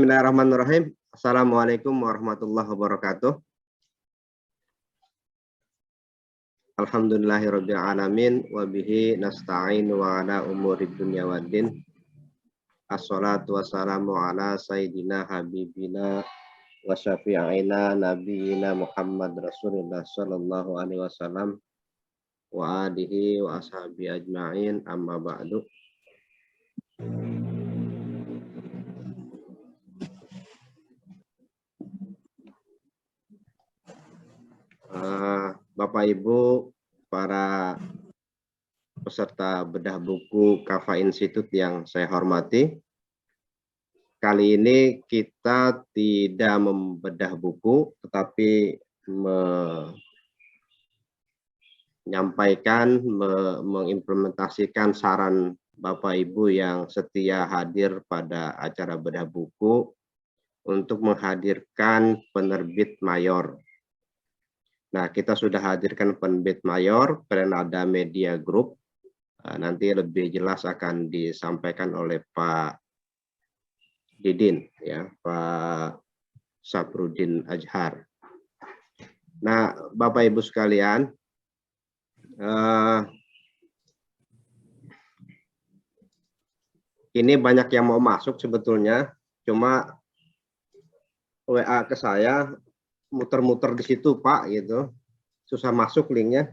Bismillahirrahmanirrahim. Assalamualaikum warahmatullahi wabarakatuh. Alhamdulillahirabbil alamin wa bihi nasta'in wa ala umuri dunya waddin. Assalatu wassalamu ala sayyidina habibina wa syafi'ina nabiyina Muhammad Rasulullah sallallahu alaihi wasallam wa alihi wa ashabi ajma'in, amma ba'du. Bapak Ibu, para peserta bedah buku Kafa Institute yang saya hormati, kali ini kita tidak membedah buku, tetapi menyampaikan, mengimplementasikan saran Bapak Ibu yang setia hadir pada acara bedah buku untuk menghadirkan penerbit mayor. Nah, kita sudah hadirkan penerbit mayor, Prenada Media Group. Nanti lebih jelas akan disampaikan oleh Pak Didin, ya, Pak Saprudin Ajhar. Nah, Bapak Ibu sekalian, ini banyak yang mau masuk sebetulnya, cuma WA ke saya muter-muter di situ Pak, gitu, susah masuk linknya.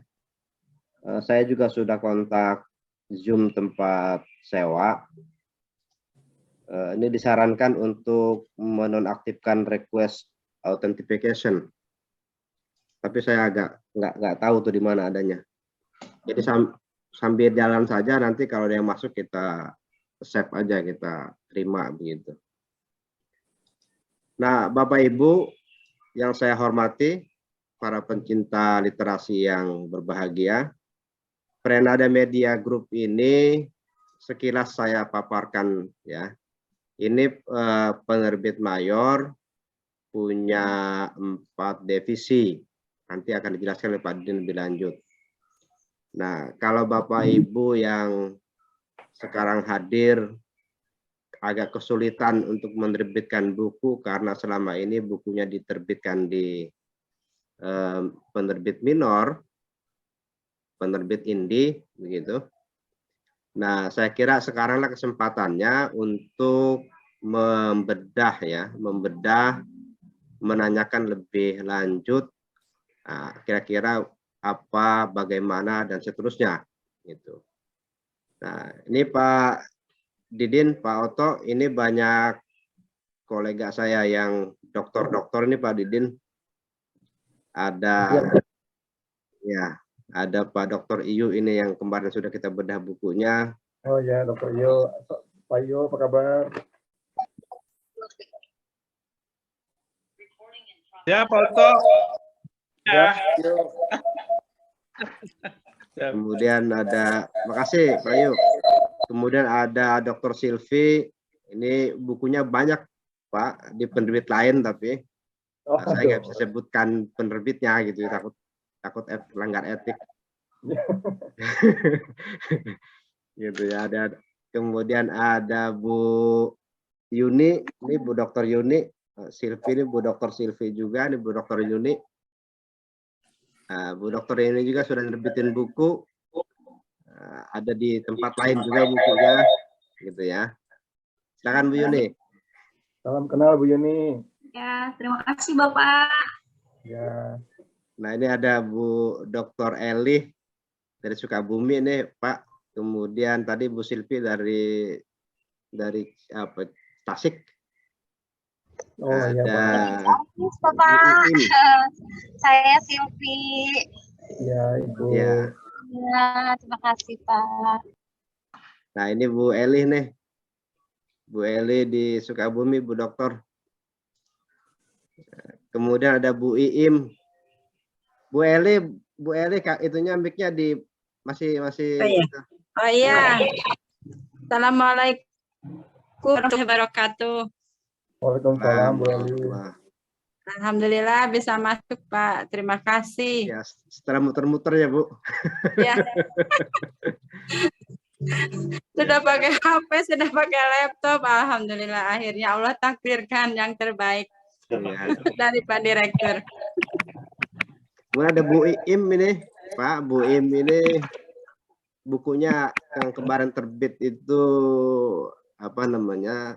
Saya juga sudah kontak Zoom tempat sewa. Ini disarankan untuk menonaktifkan request authentication, tapi saya agak nggak tahu tuh di mana adanya. Jadi sambil jalan saja, nanti kalau ada yang masuk kita save aja, kita terima begitu. Nah, Bapak Ibu yang saya hormati, para pencinta literasi yang berbahagia, Prenada Media Group ini sekilas saya paparkan, ya. Ini penerbit mayor, punya 4 divisi. Nanti akan dijelaskan oleh Pak Didin lebih lanjut. Nah, kalau Bapak Ibu yang sekarang hadir agak kesulitan untuk menerbitkan buku karena selama ini bukunya diterbitkan di penerbit minor, penerbit indie, begitu. Nah, saya kira sekaranglah kesempatannya untuk membedah, ya, menanyakan lebih lanjut, kira-kira apa, bagaimana, dan seterusnya, gitu. Nah, ini Pak Didin, Pak Oto, ini banyak kolega saya yang dokter-dokter ini Pak Didin. Ada ya, ada Pak Dr. Iyu ini yang kemarin sudah kita bedah bukunya. Oh ya, Dr. Iyu. Pak Iyu, apa kabar? Ya, Pak Oto. Ya. Kemudian ada, makasih Pak Iyu. Kemudian ada Dr. Silvi, ini bukunya banyak Pak, di penerbit lain, tapi saya nggak bisa sebutkan penerbitnya gitu, takut melanggar etik. Gitu ya. Ada, kemudian ada Bu Yuni, ini Bu Dr. Yuni, Silvi ini Bu Dr. Silvi juga, ini Bu Dr. Yuni. Bu Dr. Yuni juga sudah nerbitin buku. Ada di tempat lain juga bukunya, gitu ya. Silakan Bu Yuni. Salam kenal Bu Yuni. Ya, terima kasih Bapak. Ya. Nah, ini ada Bu Dr. Eli dari Sukabumi nih Pak. Kemudian tadi Bu Silvi dari apa, Tasik. Oh ada iya Pak. Bapak. Saya Silvi. Ya, Ibu. Ya. Ya, terima kasih Pak. Nah, ini Bu Eli nih. Bu Eli di Sukabumi, Bu Dokter. Kemudian ada Bu Iim. Bu Eli itunya mic-nya di masih. Oh iya. Oh iya. Assalamualaikum warahmatullahi wabarakatuh. Waalaikumsalam Bu Eli. Alhamdulillah bisa masuk Pak. Terima kasih. Ya, setelah muter-muter ya Bu. Ya. Sudah pakai HP, sudah pakai laptop. Alhamdulillah, akhirnya Allah takdirkan yang terbaik Ya. dari Pak Direktur. Kemudian ada Bu Iim ini, Pak. Bu Iim ini bukunya yang kemarin terbit itu apa namanya?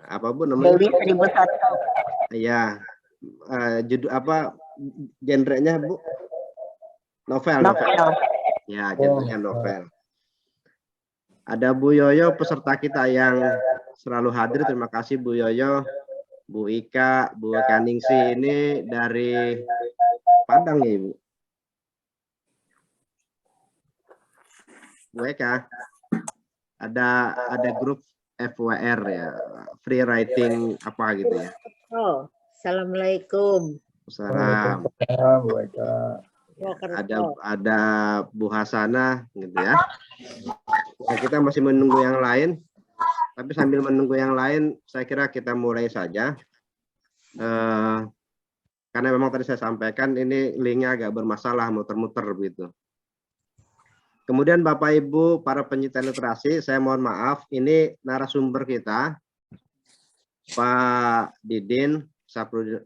Apa Bu namanya? Dewi 1001. Ya, judul apa? Genrenya Bu? Novel. Ya, genrenya novel. Ada Bu Yoyo peserta kita yang selalu hadir. Terima kasih Bu Yoyo, Bu Ika, Bu Kaningsi ini dari Padang ya Ibu. Bu Eka, ada grup FWR ya, free writing apa gitu ya. Oh, Assalamualaikum. Salam. Bu Eka. Ada Bu Hasana gitu ya. Nah, kita masih menunggu yang lain, tapi sambil menunggu yang lain, saya kira kita mulai saja. Karena memang tadi saya sampaikan ini linknya agak bermasalah, muter-muter begitu. Kemudian Bapak Ibu para pencinta literasi, saya mohon maaf, ini narasumber kita Pak Didin,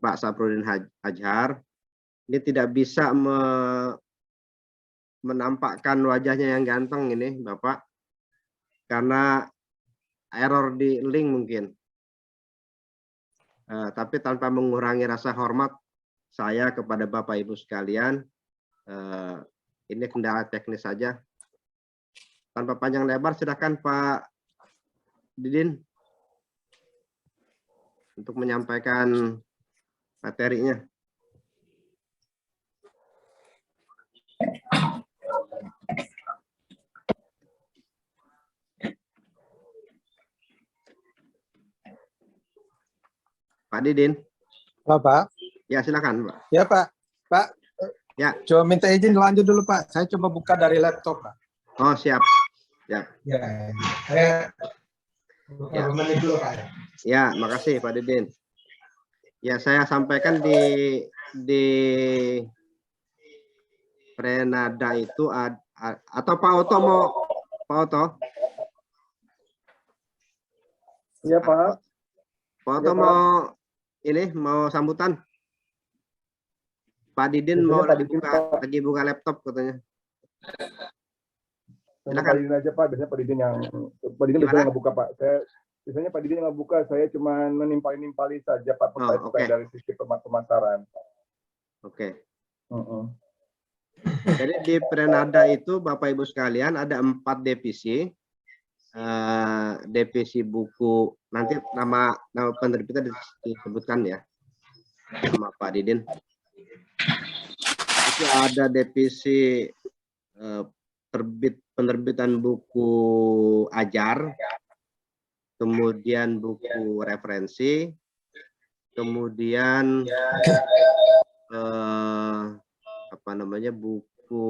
Pak Saprudin Ajhar. Ini tidak bisa menampakkan wajahnya yang ganteng ini, Bapak, karena error di link mungkin. Tapi tanpa mengurangi rasa hormat saya kepada Bapak Ibu sekalian, ini kendala teknis saja. Tanpa panjang lebar, silakan Pak Didin untuk menyampaikan materinya. Pak Didin. Pak. Ya, silakan, Pak. Ya, Pak. Pak. Ya. Coba minta izin lanjut dulu, Pak. Saya coba buka dari laptop, Pak. Oh, siap. Ya. Ya. Saya menit dulu, Pak. Ya, makasih Pak Didin. Ya, saya sampaikan di Prenada itu atau Pak Oto mau Pak Oto? Iya, Pak. Pak Oto Ya, Pak. mau sambutan? Pak Didin Biasanya mau Pak Didin, Pak. lagi buka laptop katanya. Sama Pak Didin aja, Pak. Biasanya Pak Didin biasanya nggak buka, Pak. Biasanya Pak Didin nggak buka. Saya cuma menimpali saja, Pak, oke. dari sisi pemasaran. Oke. Jadi di Prenada itu Bapak Ibu sekalian ada 4 divisi. Divisi buku, nanti nama penerbitnya disebutkan ya sama Pak Didin. Itu ada divisi penerbitan buku ajar, kemudian buku referensi, kemudian buku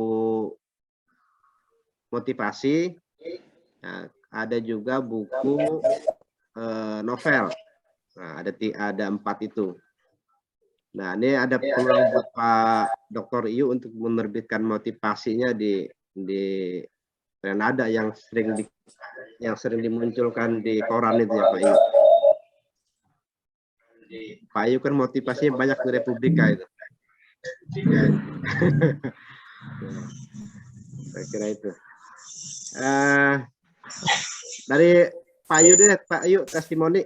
motivasi. Nah, ada juga buku novel. Nah, ada 4 itu. Nah, ini ada peluang buat Pak Dr. Iyu untuk menerbitkan motivasinya di Prenada yang sering dimunculkan di koran itu ya Pak Iyu. Pak Iyu kan motivasinya banyak di Republika itu. Saya kira itu. Dari Pak Ayu deh, Pak Ayu testimoni.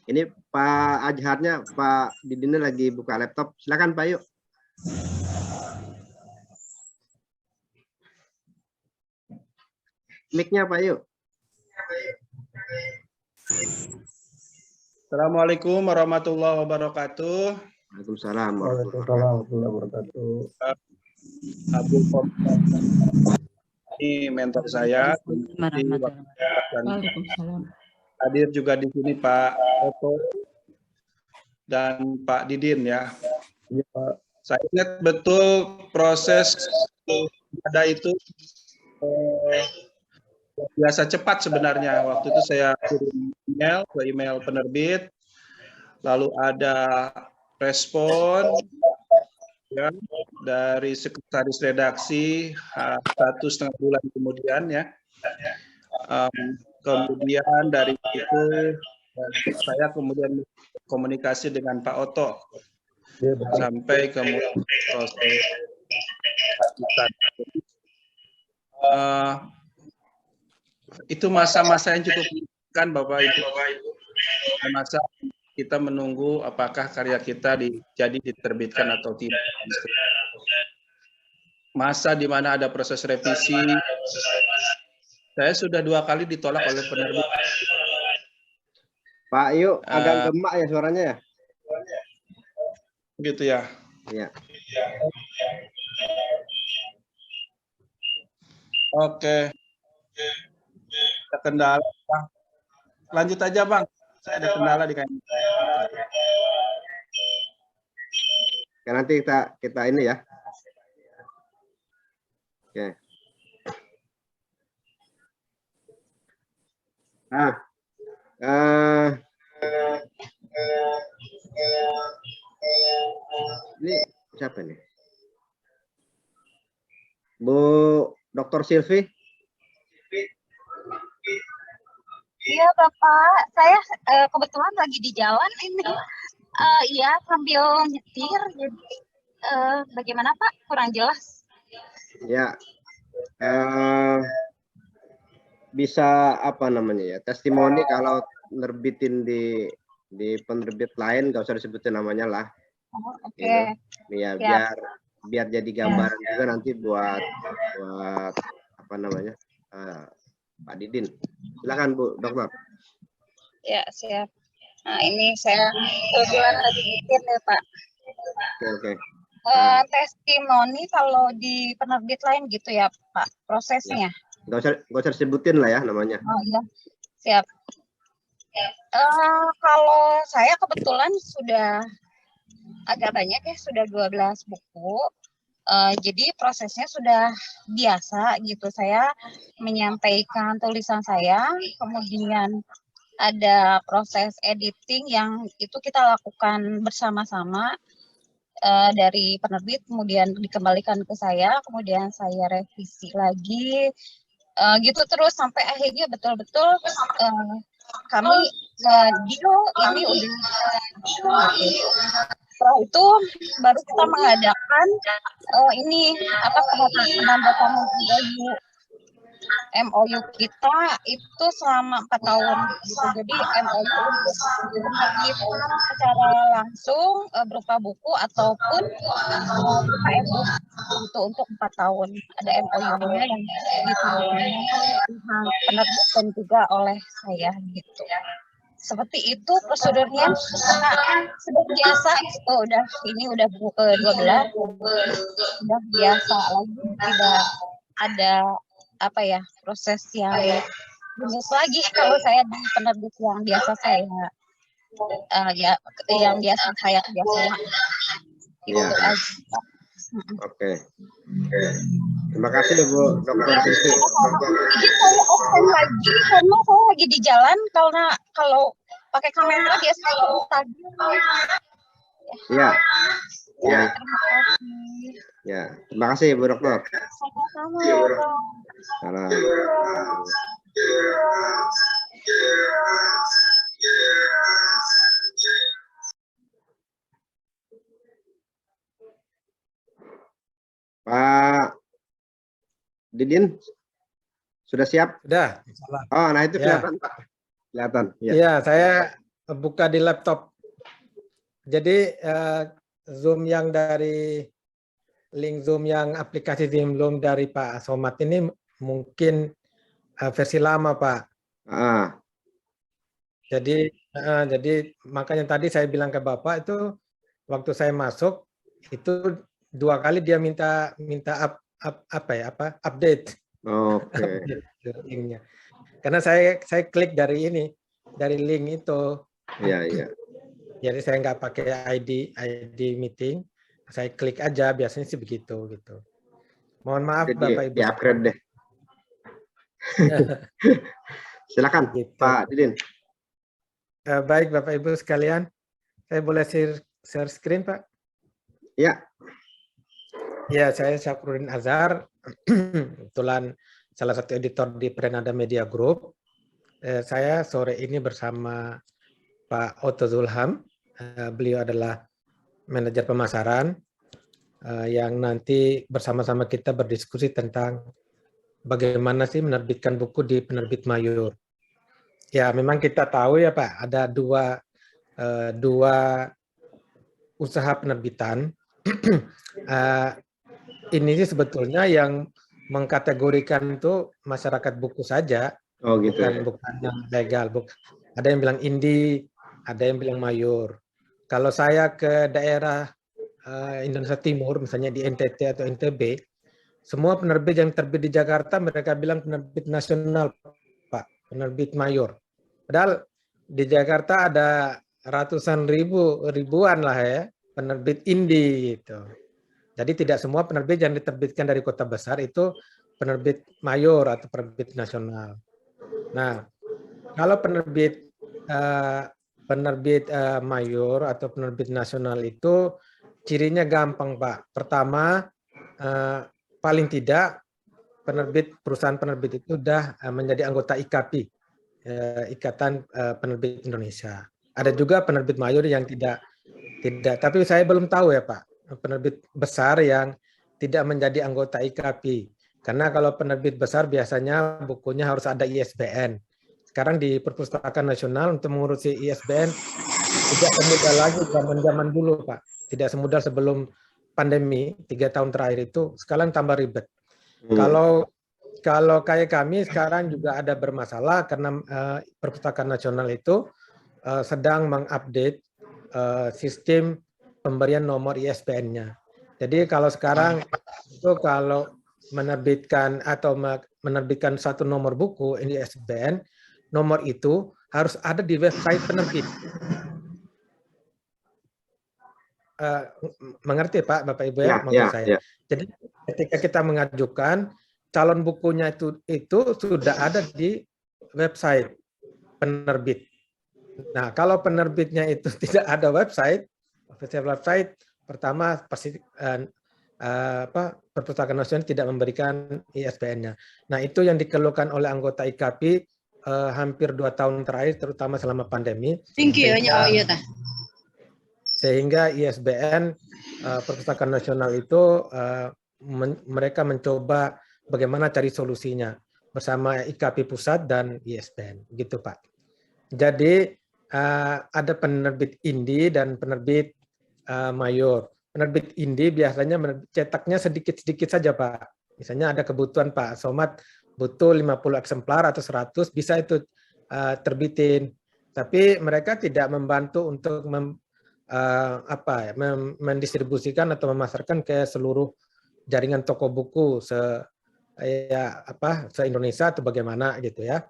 Ini Pak Ajharnya, Pak Didin lagi buka laptop. Silakan Pak Ayu. Mic-nya Pak Ayu. Assalamualaikum warahmatullahi wabarakatuh. Waalaikumsalam warahmatullahi wabarakatuh. Abu Pom. Ini mentor saya. Dan hadir juga di sini Pak Oto dan Pak Didin ya. Saya ingat betul proses ada itu biasa cepat sebenarnya. Waktu itu saya kirim email ke email penerbit, lalu ada respon, ya, dari sekretaris redaksi 1,5 bulan kemudian ya. Kemudian dari itu saya kemudian komunikasi dengan Pak Oto sampai kemudian proses itu masa-masa yang cukup kan Bapak Ibu. Masa kita menunggu apakah karya kita jadi diterbitkan atau tidak. Masa di mana ada proses revisi. Saya sudah 2 kali ditolak oleh penerbit. Pak Yu, agak gemak ya suaranya ya? Gitu ya. Iya. Oke. Ada kendala, Bang. Lanjut aja, Bang. Saya ada kendala di kain. Ya, nanti kita ini ya. Oke. Nah, ini siapa nih? Bu Dr. Silvi? Iya Bapak, saya kebetulan lagi di jalan ini. Iya sambil nyetir, jadi bagaimana Pak? Kurang jelas. Ya, bisa apa namanya ya? Testimoni kalau nerbitin di penerbit lain, nggak usah disebutin namanya lah. Oke. Gitu. Ya, biar jadi gambaran juga nanti buat apa namanya Pak Didin. Silakan Bu Dokter. Ya siap. Nah ini saya kebetulan lagi nyetir ya Pak. Oke. Testimoni kalau di penerbit lain gitu ya Pak prosesnya. Ya. Nggak usah disebutin lah ya namanya. Oh iya, siap. Kalau saya kebetulan sudah agak banyak ya, sudah 12 buku. Jadi prosesnya sudah biasa gitu. Saya menyampaikan tulisan saya, kemudian ada proses editing yang itu kita lakukan bersama-sama dari penerbit, kemudian dikembalikan ke saya, kemudian saya revisi lagi. Gitu terus sampai akhirnya betul-betul kami deal ini udah setelah itu baru kita mengadakan ini apa penandatangan MOU kita itu selama 4 tahun gitu. Jadi MOU penerbitan secara langsung berupa buku ataupun berupa e-book itu untuk 4 tahun. Ada MOU-nya yang ditangani penerbit dan juga oleh saya gitu. Seperti itu prosedurnya sudah biasa itu udah buku ke-12 sudah biasa lagi, tidak ada apa ya proses yang jenis lagi kalau saya di penerbit yang biasa saya yang biasa saya biasa itu aja. Oke. Terima kasih Bu Dr. Silvi. Jadi saya open lagi karena saya lagi di jalan, karena kalau pakai kamera biasanya Instagram. Iya. Ya. Terima kasih. Ya, terima kasih Bu Dokter. Sama-sama ya Bang. Salam. Pak Didin, sudah siap? Sudah. Oh, nah itu Ya. kelihatan Pak. Kelihatan. Ya. Iya, saya buka di laptop. Jadi Zoom yang dari link Zoom yang aplikasi Zoom dari Pak Somad ini mungkin versi lama, Pak. Jadi makanya tadi saya bilang ke Bapak itu waktu saya masuk itu 2 kali dia minta update. Oke. Linknya. Karena saya klik dari link itu. Iya. Jadi saya nggak pakai ID meeting, saya klik aja, biasanya sih begitu gitu. Mohon maaf Jadi, Bapak Ibu. Di-upgrade deh. Silakan Gitu. Pak Didin. Baik Bapak Ibu sekalian, saya boleh share screen Pak? Ya. Ya, saya Syafruddin Azhar, kebetulan salah satu editor di Prenada Media Group. Saya sore ini bersama Pak Otto Zulham. Beliau adalah manajer pemasaran yang nanti bersama-sama kita berdiskusi tentang bagaimana sih menerbitkan buku di penerbit Mayur. Ya, memang kita tahu ya Pak, ada dua usaha penerbitan. Ini sih sebetulnya yang mengkategorikan itu masyarakat buku saja, Oh gitu ya. bukan yang legal. Ada yang bilang indie, ada yang bilang Mayur. Kalau saya ke daerah Indonesia Timur, misalnya di NTT atau NTB, semua penerbit yang terbit di Jakarta mereka bilang penerbit nasional, Pak, penerbit Mayur. Padahal di Jakarta ada ribuan lah ya penerbit indie gitu. Jadi tidak semua penerbit yang diterbitkan dari kota besar itu penerbit mayor atau penerbit nasional. Nah, kalau penerbit mayor atau penerbit nasional itu cirinya gampang, Pak. Pertama, paling tidak perusahaan penerbit itu sudah menjadi anggota IKAPI, Ikatan Penerbit Indonesia. Ada juga penerbit mayor yang tidak, tapi saya belum tahu ya Pak, penerbit besar yang tidak menjadi anggota IKAPI. Karena kalau penerbit besar biasanya bukunya harus ada ISBN. Sekarang di Perpustakaan Nasional untuk mengurusi ISBN tidak semudah lagi zaman dulu Pak. Tidak semudah sebelum pandemi 3 tahun terakhir itu, sekarang tambah ribet. Kalau kayak kami sekarang juga ada bermasalah karena Perpustakaan Nasional itu sedang mengupdate sistem pemberian nomor ISBN-nya. Jadi kalau sekarang itu kalau menerbitkan satu nomor buku ini ISBN, nomor itu harus ada di website penerbit. Mengerti Pak, Bapak Ibu ya, maksud saya. Jadi ketika kita mengajukan calon bukunya itu sudah ada di website penerbit. Nah, kalau penerbitnya itu tidak ada website, pertama pasti Perpustakaan Nasional tidak memberikan ISBN-nya. Nah, itu yang dikeluhkan oleh anggota IKAPI hampir 2 tahun terakhir, terutama selama pandemi. Sehingga ISBN Perpustakaan Nasional itu mereka mencoba bagaimana cari solusinya bersama IKAPI Pusat dan ISBN, gitu Pak. Jadi ada penerbit indie dan penerbit mayor. Penerbit indie biasanya cetaknya sedikit-sedikit saja Pak. Misalnya ada kebutuhan Pak Somad butuh 50 eksemplar atau 100, bisa itu terbitin. Tapi mereka tidak membantu untuk mendistribusikan atau memasarkan ke seluruh jaringan toko buku se-Indonesia atau bagaimana gitu ya.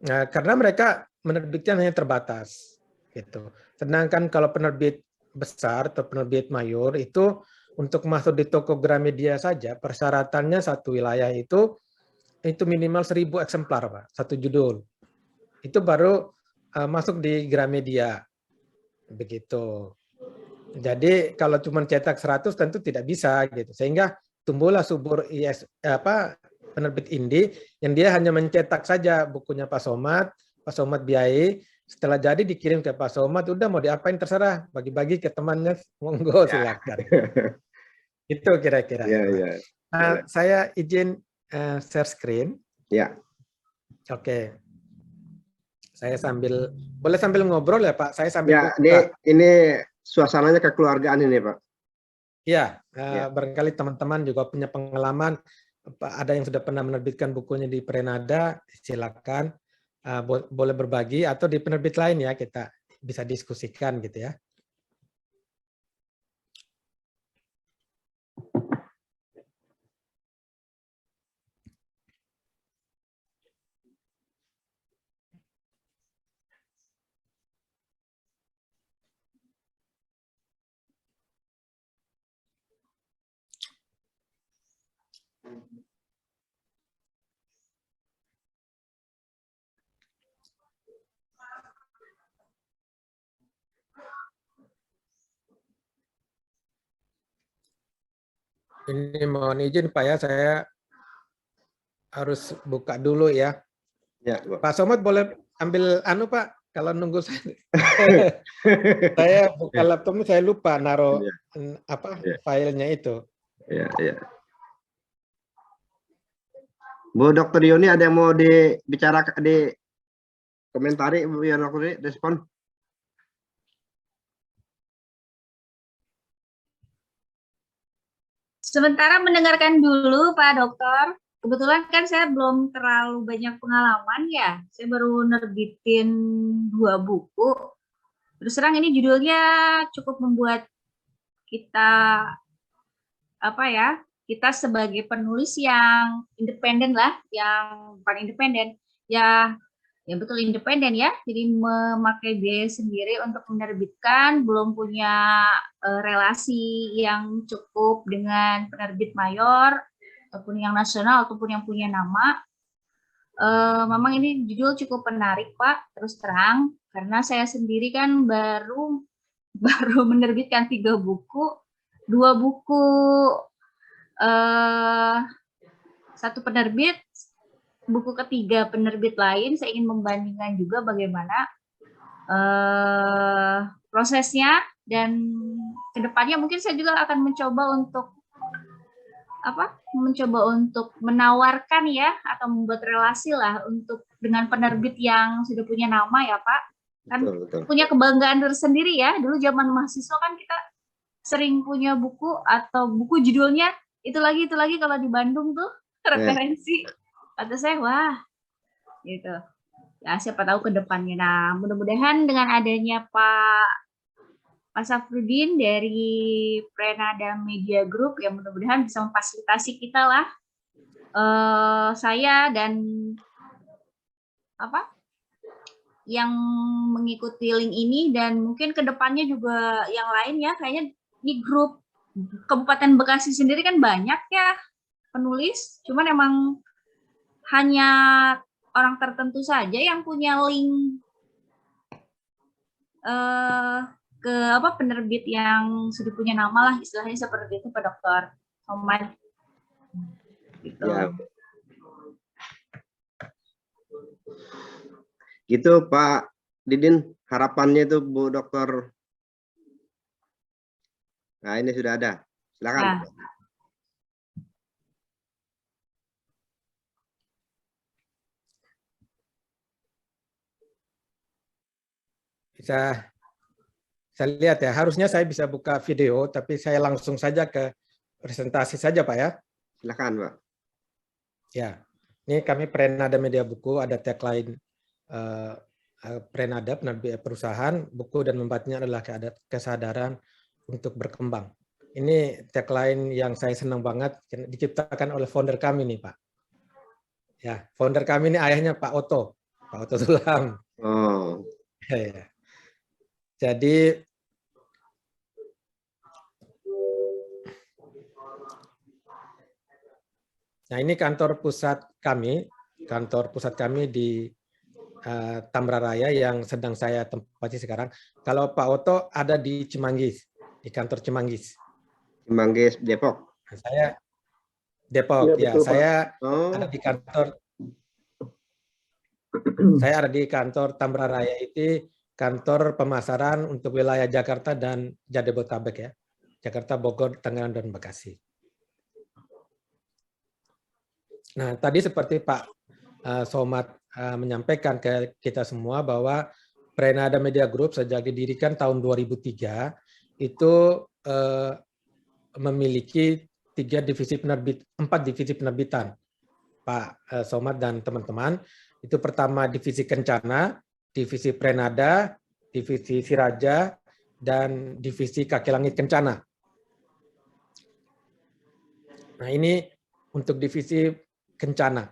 Nah, karena mereka menerbitkan hanya terbatas gitu. Sedangkan kalau penerbit besar atau penerbit mayor itu untuk masuk di toko Gramedia saja persyaratannya satu wilayah itu minimal 1000 eksemplar Pak, satu judul. Itu baru masuk di Gramedia. Begitu. Jadi kalau cuma cetak 100 tentu tidak bisa gitu. Sehingga tumbuhlah subur penerbit indie yang dia hanya mencetak saja bukunya Pak Somad biayai, setelah jadi dikirim ke Pak Somad, udah mau diapain terserah, bagi-bagi ke temannya, monggo silakan. Itu kira-kira. Saya izin share screen. Ya. Oke. Saya boleh sambil ngobrol ya Pak? Saya sambil buka. Ini suasananya kekeluargaan ini Pak. Ya, barangkali teman-teman juga punya pengalaman, ada yang sudah pernah menerbitkan bukunya di Prenada, silakan boleh berbagi, atau di penerbit lain ya, kita bisa diskusikan gitu ya. Ini mohon izin Pak ya, saya harus buka dulu ya. Ya, Pak. Pak Somad boleh ambil Pak, kalau nunggu saya. Saya buka laptopnya, saya lupa naruh Ya. filenya itu. Ya, ya. Bu Dr. Yuni, ada yang mau dibicarakan, di komentari Bu ya, Dr. Yuni, respon? Sementara mendengarkan dulu Pak Dokter. Kebetulan kan saya belum terlalu banyak pengalaman ya. Saya baru nerbitin 2 buku. Terus terang ini judulnya cukup membuat kita kita sebagai penulis yang independen lah, yang paling independen. Ya betul independen ya. Jadi memakai biaya sendiri untuk menerbitkan, belum punya relasi yang cukup dengan penerbit mayor ataupun yang nasional ataupun yang punya nama. Memang ini judul cukup menarik Pak, terus terang karena saya sendiri kan baru menerbitkan 3 buku, 2 buku satu penerbit, buku ketiga penerbit lain. Saya ingin membandingkan juga bagaimana prosesnya, dan kedepannya mungkin saya juga akan mencoba untuk menawarkan ya, atau membuat relasi lah untuk dengan penerbit yang sudah punya nama ya Pak. Kan Betul. punya kebanggaan tersendiri ya. Dulu zaman mahasiswa kan kita sering punya buku atau buku judulnya itu lagi kalau di Bandung tuh referensi. Kata saya wah gitu. Ya siapa tahu ke depannya. Nah, mudah-mudahan dengan adanya Pak Safrudin dari Prenada Media Group yang mudah-mudahan bisa memfasilitasi kita lah, saya dan yang mengikuti link ini, dan mungkin kedepannya juga yang lain ya. Kayaknya di grup Kabupaten Bekasi sendiri kan banyak ya penulis, cuman emang hanya orang tertentu saja yang punya link ke penerbit yang sudah punya nama lah, istilahnya seperti itu Pak Dokter Somad. Gitu. Ya. Gitu Pak Didin, harapannya itu Bu Dokter. Nah, ini sudah ada. Silakan. Nah. Bisa saya lihat ya, harusnya saya bisa buka video, tapi saya langsung saja ke presentasi saja Pak ya. Silakan Pak. Ya, ini kami Prenada Media Buku, ada tagline Prenada, penerbit perusahaan, buku dan membuatnya adalah kesadaran untuk berkembang. Ini tagline yang saya senang banget, diciptakan oleh founder kami nih Pak. Ya, founder kami ini ayahnya Pak Oto Sulam. Oh. Ya. Jadi nah ini kantor pusat kami di Tamraraya yang sedang saya tempati sekarang. Kalau Pak Oto ada di Cimanggis, di kantor Cimanggis. Cimanggis, Depok. Nah, saya Depok ya, betul, saya Oh. ada di kantor. Saya ada di kantor Tamraraya, itu kantor pemasaran untuk wilayah Jakarta dan Jabodetabek ya. Jakarta, Bogor, Tangerang, dan Bekasi. Nah, tadi seperti Pak Somad menyampaikan ke kita semua bahwa Prenada Media Group sejak didirikan tahun 2003 itu memiliki 4 divisi penerbitan. Pak Somad dan teman-teman, itu pertama divisi Kencana, divisi Prenada, divisi Siraja, dan divisi Kaki Langit Kencana. Nah, ini untuk divisi Kencana.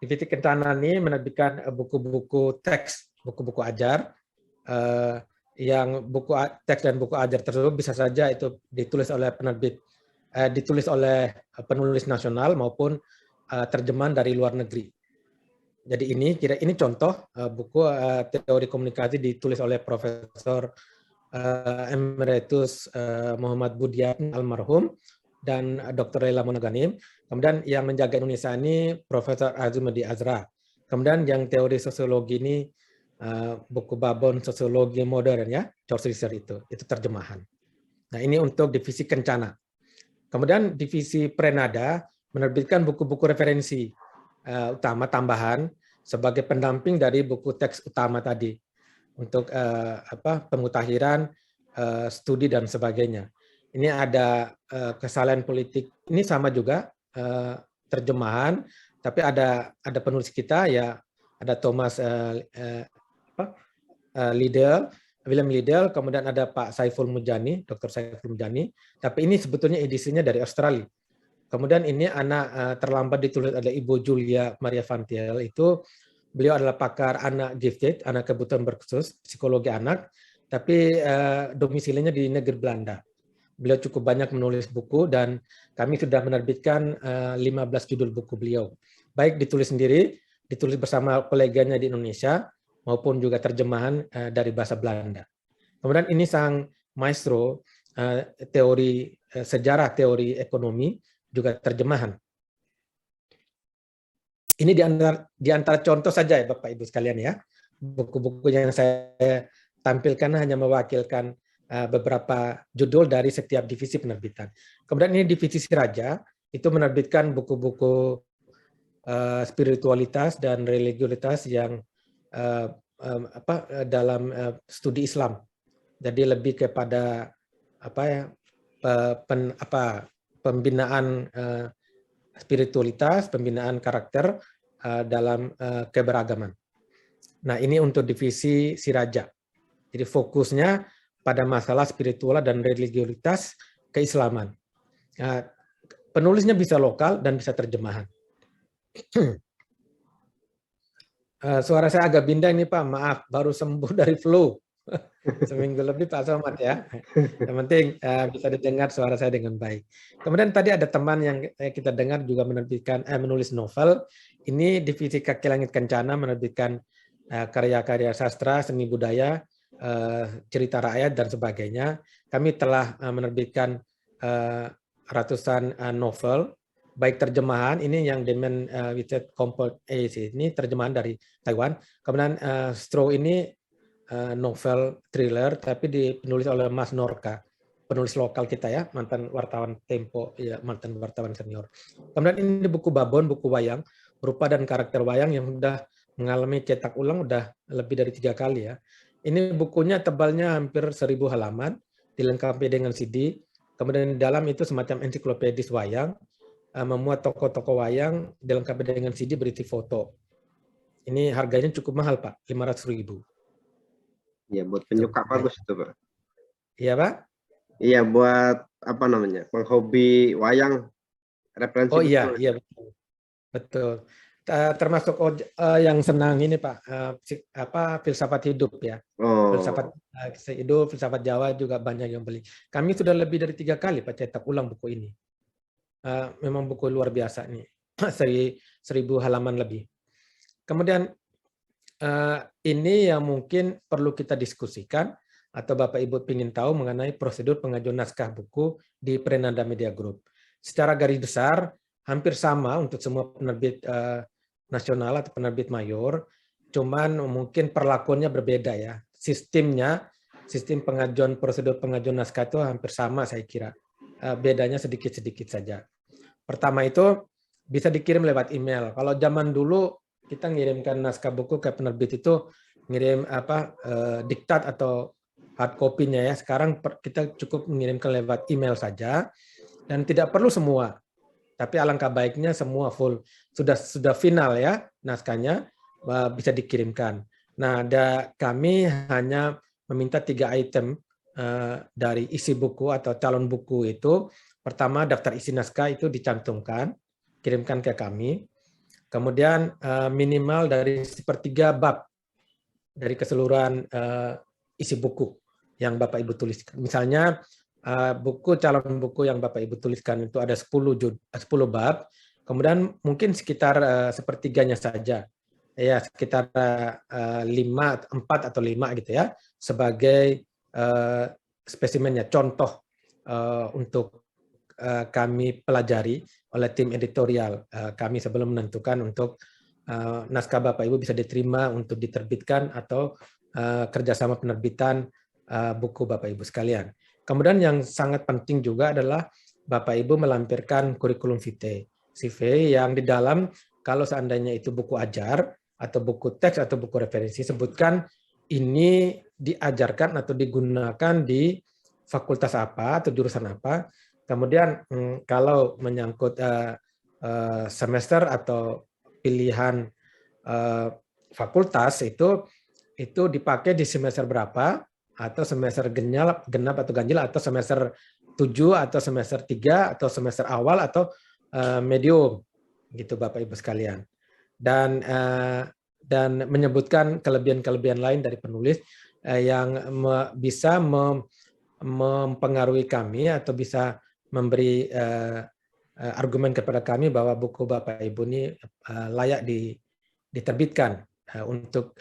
Divisi Kencana ini menerbitkan buku-buku teks, buku-buku ajar, yang buku teks dan buku ajar tersebut bisa saja itu ditulis oleh penulis nasional maupun terjemahan dari luar negeri. Jadi ini contoh buku teori komunikasi ditulis oleh Profesor Emeritus Muhammad Budian almarhum, dan Dr. Laila Monaganim. Kemudian yang menjaga Indonesia ini Profesor Azumadi Azra. Kemudian yang teori sosiologi ini buku Babon Sosiologi Modern ya, George Risser itu terjemahan. Nah ini untuk divisi Kencana. Kemudian divisi Prenada menerbitkan buku-buku referensi utama tambahan sebagai pendamping dari buku teks utama tadi untuk pemutakhiran, studi dan sebagainya. Ini ada kesalahan politik. Ini sama juga terjemahan, tapi ada penulis kita ya, ada Thomas William Liddell, kemudian ada Pak Saiful Mujani, Dr. Saiful Mujani, tapi ini sebetulnya edisinya dari Australia. Kemudian ini anak terlambat ditulis oleh Ibu Julia Maria Vantiel, itu beliau adalah pakar anak gifted, anak kebutuhan berkhusus, psikologi anak, tapi domisilinya di negeri Belanda. Beliau cukup banyak menulis buku dan kami sudah menerbitkan 15 judul buku beliau. Baik ditulis sendiri, ditulis bersama koleganya di Indonesia, maupun juga terjemahan dari bahasa Belanda. Kemudian ini sang maestro teori sejarah teori ekonomi juga terjemahan. Ini di antara contoh saja ya Bapak Ibu sekalian ya. Buku-buku yang saya tampilkan hanya mewakilkan beberapa judul dari setiap divisi penerbitan. Kemudian ini divisi Siraja itu menerbitkan buku-buku spiritualitas dan religiositas yang dalam studi Islam. Jadi lebih kepada pembinaan spiritualitas, pembinaan karakter dalam keberagaman. Nah, ini untuk divisi Siraja. Jadi fokusnya pada masalah spiritual dan religiositas keislaman. Penulisnya bisa lokal dan bisa terjemahan. Suara saya agak bindang nih Pak, maaf, baru sembuh dari flu. Seminggu lebih Pak Somad ya. Yang penting bisa didengar suara saya dengan baik. Kemudian tadi ada teman yang kita dengar juga menerbitkan menulis novel. Ini divisi Kaki Langit Kencana menerbitkan karya-karya sastra, seni budaya, cerita rakyat dan sebagainya. Kami telah menerbitkan ratusan novel, baik terjemahan, ini yang Demand with Comfort ini terjemahan dari Taiwan. Kemudian Straw ini novel thriller, tapi dipenulis oleh Mas Norka, penulis lokal kita ya, mantan wartawan Tempo, ya mantan wartawan senior. Kemudian ini buku Babon, buku wayang, rupa dan karakter wayang yang sudah mengalami cetak ulang udah lebih dari 3 kali ya. Ini bukunya tebalnya hampir 1000 halaman, dilengkapi dengan CD. Kemudian di dalam itu semacam ensiklopedis wayang, memuat tokoh-tokoh wayang, dilengkapi dengan CD berisi foto. Ini harganya cukup mahal Pak, 500.000. Ya, buat penyuka bagus itu Pak. Iya Pak? Iya, buat apa namanya, penghobi wayang, referensi. Oh iya, iya betul. Betul. Termasuk yang senang ini Pak, filsafat hidup ya. Oh. Filsafat hidup, filsafat Jawa juga banyak yang beli. Kami sudah lebih dari 3 kali Pak cetak ulang buku ini. Memang buku luar biasa nih, 1000 halaman lebih. Kemudian ini yang mungkin perlu kita diskusikan atau Bapak Ibu ingin tahu mengenai prosedur pengajuan naskah buku di Prenada Media Group. Secara garis besar hampir sama untuk semua penerbit nasional atau penerbit mayor, cuman mungkin perlakuannya berbeda ya. Sistem pengajuan prosedur pengajuan naskah itu hampir sama saya kira. Bedanya sedikit-sedikit saja. Pertama itu bisa dikirim lewat email. Kalau zaman dulu kita ngirimkan naskah buku ke penerbit itu ngirim diktat atau hard copy-nya ya. Sekarang kita cukup mengirimkan lewat email saja dan tidak perlu semua. Tapi alangkah baiknya semua full sudah final ya naskahnya bisa dikirimkan. Nah, kami hanya meminta 3 item dari isi buku atau calon buku itu. Pertama, daftar isi naskah itu dicantumkan, kirimkan ke kami. Kemudian minimal dari 1/3 bab dari keseluruhan isi buku yang Bapak Ibu tuliskan. Misalnya calon buku yang Bapak Ibu tuliskan itu ada 10 bab, kemudian mungkin sekitar 1/3-nya saja, ya sekitar 4 atau 5 gitu ya, sebagai spesimennya, contoh untuk kami pelajari oleh tim editorial kami sebelum menentukan untuk naskah Bapak Ibu bisa diterima untuk diterbitkan atau kerjasama penerbitan buku Bapak Ibu sekalian. Kemudian yang sangat penting juga adalah Bapak Ibu melampirkan kurikulum vitae, CV yang di dalam kalau seandainya itu buku ajar atau buku teks atau buku referensi, sebutkan ini diajarkan atau digunakan di fakultas apa atau jurusan apa. Kemudian kalau menyangkut semester atau pilihan fakultas itu dipakai di semester berapa, atau semester genap atau ganjil, atau semester 7 atau semester 3 atau semester awal atau medium gitu Bapak Ibu sekalian. Dan menyebutkan kelebihan-kelebihan lain dari penulis yang bisa mempengaruhi kami atau bisa memberi argumen kepada kami bahwa buku Bapak Ibu ini layak diterbitkan untuk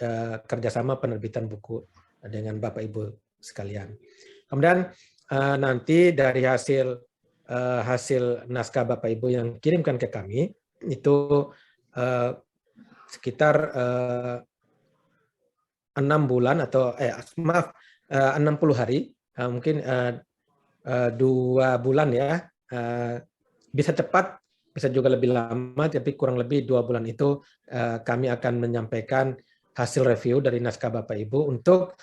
kerjasama penerbitan buku dengan Bapak Ibu sekalian. Kemudian nanti dari hasil naskah Bapak Ibu yang kirimkan ke kami itu sekitar 6 bulan atau 60 hari, mungkin 2 bulan ya, bisa cepat, bisa juga lebih lama, tapi kurang lebih 2 bulan itu kami akan menyampaikan hasil review dari naskah Bapak Ibu untuk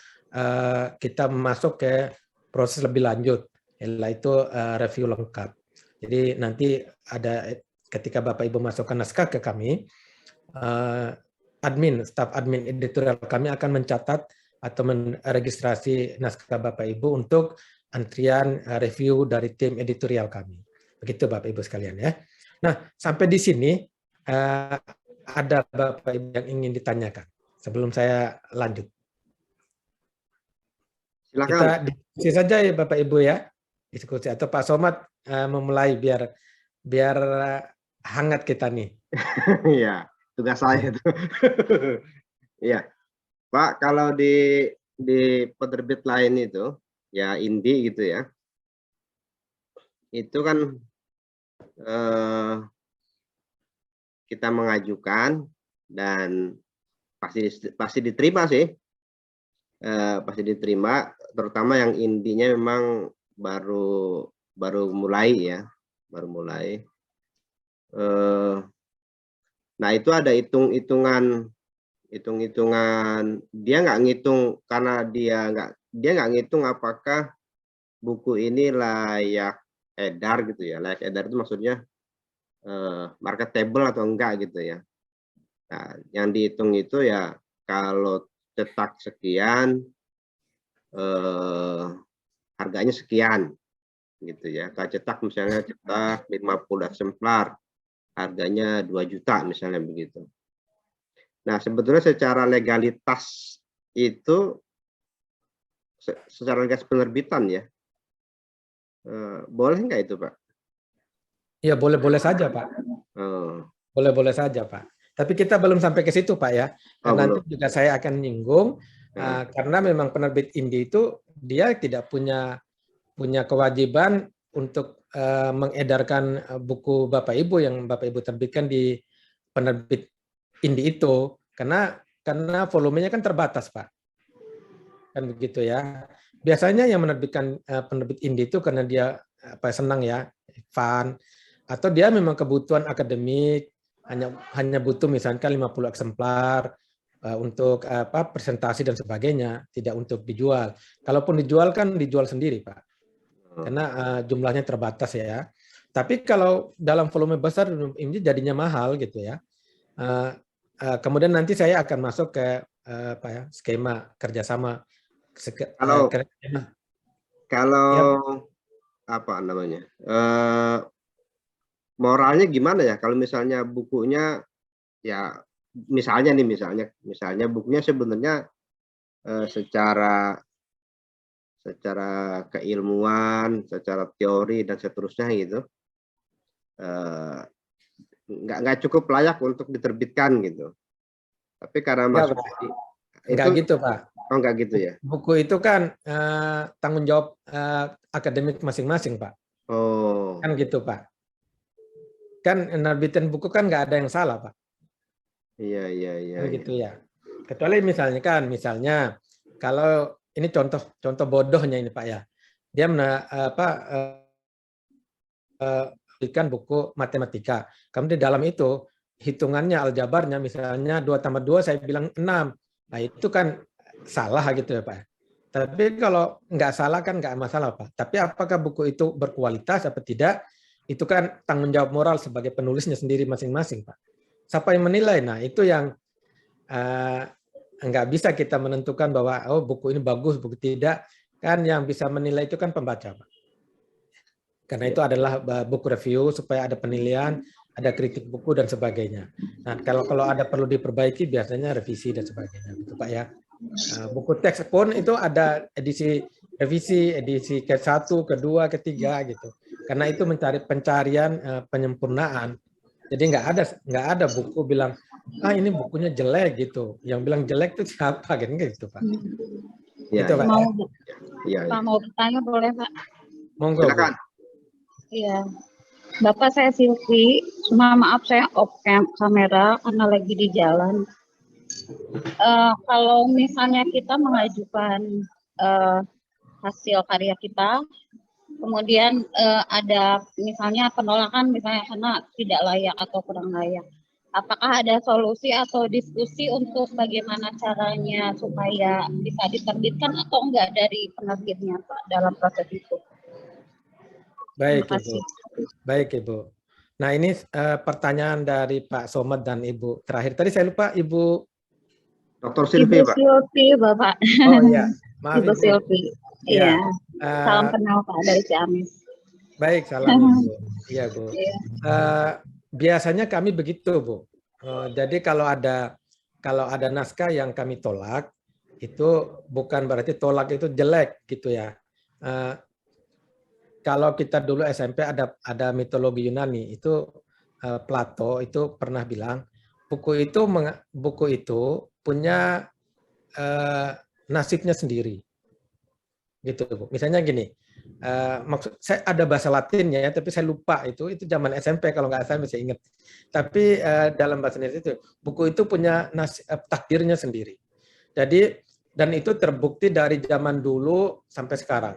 kita masuk ke proses lebih lanjut, yaitu review lengkap. Jadi nanti ada ketika Bapak Ibu masukkan naskah ke kami, staf admin editorial kami akan mencatat atau meregistrasi naskah Bapak Ibu untuk antrian review dari tim editorial kami. Begitu Bapak Ibu sekalian ya. Nah, sampai di sini ada Bapak Ibu yang ingin ditanyakan sebelum saya lanjut. Silakan. Kita diskusi saja ya Bapak Ibu ya. Diskusi atau Pak Somad memulai biar hangat kita nih. Iya, tugas saya itu. Iya. Pak, kalau di penerbit lain itu ya indie gitu ya. Itu kan kita mengajukan dan pasti diterima sih. Pasti diterima, terutama yang indinya memang baru mulai ya, baru mulai. Nah itu ada hitung-hitungan, dia nggak ngitung karena dia nggak ngitung apakah buku ini layak edar gitu ya. Layak edar itu maksudnya marketable atau enggak gitu ya. Nah, yang dihitung itu ya kalau cetak sekian, harganya sekian gitu ya. Kalau cetak misalnya cetak 50 eksemplar, harganya 2 juta misalnya begitu. Nah, sebetulnya secara legalitas itu, secara legalitas penerbitan ya, boleh nggak itu Pak? Ya boleh-boleh saja Pak. Boleh-boleh saja Pak. Tapi kita belum sampai ke situ Pak ya. Nanti juga saya akan nyinggung karena memang penerbit indie itu dia tidak punya kewajiban untuk mengedarkan buku Bapak Ibu yang Bapak Ibu terbitkan di penerbit indie itu karena volumenya kan terbatas Pak. Kan begitu ya. Biasanya yang menerbitkan penerbit indie itu karena dia senang ya, fun, atau dia memang kebutuhan akademik, hanya butuh misalkan 50 eksemplar untuk presentasi dan sebagainya, tidak untuk dijual. Kalaupun dijual kan dijual sendiri Pak, karena jumlahnya terbatas ya. Tapi kalau dalam volume besar ini jadinya mahal gitu ya. Kemudian nanti saya akan masuk ke skema kerjasama. Kalau ya. Apa namanya? Moralnya gimana ya kalau misalnya bukunya ya misalnya bukunya sebenarnya secara keilmuan, secara teori dan seterusnya gitu nggak cukup layak untuk diterbitkan gitu. Tapi karena masuk nggak gitu Pak. Oh nggak gitu ya. Buku itu kan tanggung jawab akademik masing-masing Pak. Oh, Kan gitu, Pak. Kan nerbitin buku kan nggak ada yang salah, Pak. iya. Kan gitu ya. Kecuali misalnya kalau ini contoh bodohnya ini, Pak ya. Dia berikan buku matematika. Kemudian di dalam itu hitungannya aljabarnya misalnya 2 tambah 2 saya bilang 6. Nah, itu kan salah gitu ya, Pak. Tapi kalau nggak salah kan nggak masalah, Pak. Tapi apakah buku itu berkualitas apa tidak, itu kan tanggung jawab moral sebagai penulisnya sendiri masing-masing, Pak. Siapa yang menilai? Nah, itu yang nggak bisa kita menentukan bahwa oh buku ini bagus, buku tidak. Kan yang bisa menilai itu kan pembaca, Pak. Karena itu adalah buku review supaya ada penilaian, ada kritik buku dan sebagainya. Nah, kalau ada perlu diperbaiki biasanya revisi dan sebagainya, gitu Pak ya. Buku teks pun itu ada edisi revisi, edisi ke-1, ke-2, ke-3 gitu. Karena itu mencari pencarian penyempurnaan. Jadi nggak ada buku bilang ini bukunya jelek gitu. Yang bilang jelek itu siapa kan gitu Pak. Iya, Gitu, Pak. Pak mau bertanya boleh Pak? Monggo. Silakan. Iya. Bapak saya Silvi, cuma maaf saya off kamera karena lagi di jalan. Kalau misalnya kita mengajukan hasil karya kita, kemudian ada misalnya penolakan misalnya karena tidak layak atau kurang layak. Apakah ada solusi atau diskusi untuk bagaimana caranya supaya bisa diterbitkan atau enggak dari penerbitnya Pak dalam proses itu? Baik Ibu. Baik Ibu. Nah ini pertanyaan dari Pak Somad dan Ibu terakhir. Tadi saya lupa Ibu. Dr. Silvi, Pak. Ibu Silvi, Bapak. Oh iya, maaf Ibu Silvi. Iya. Salam kenal Pak dari Ciamis. Baik, salam Ibu. Iya Bu. Biasanya kami begitu Bu. Jadi kalau ada naskah yang kami tolak, itu bukan berarti tolak itu jelek gitu ya. Kalau kita dulu SMP ada mitologi Yunani itu Plato itu pernah bilang buku itu punya nasibnya sendiri, gitu Bu. Misalnya gini, maksud saya ada bahasa Latinnya ya, tapi saya lupa itu zaman SMP kalau nggak saya masih ingat. Tapi dalam bahasa Indonesia itu buku itu punya takdirnya sendiri. Jadi dan itu terbukti dari zaman dulu sampai sekarang.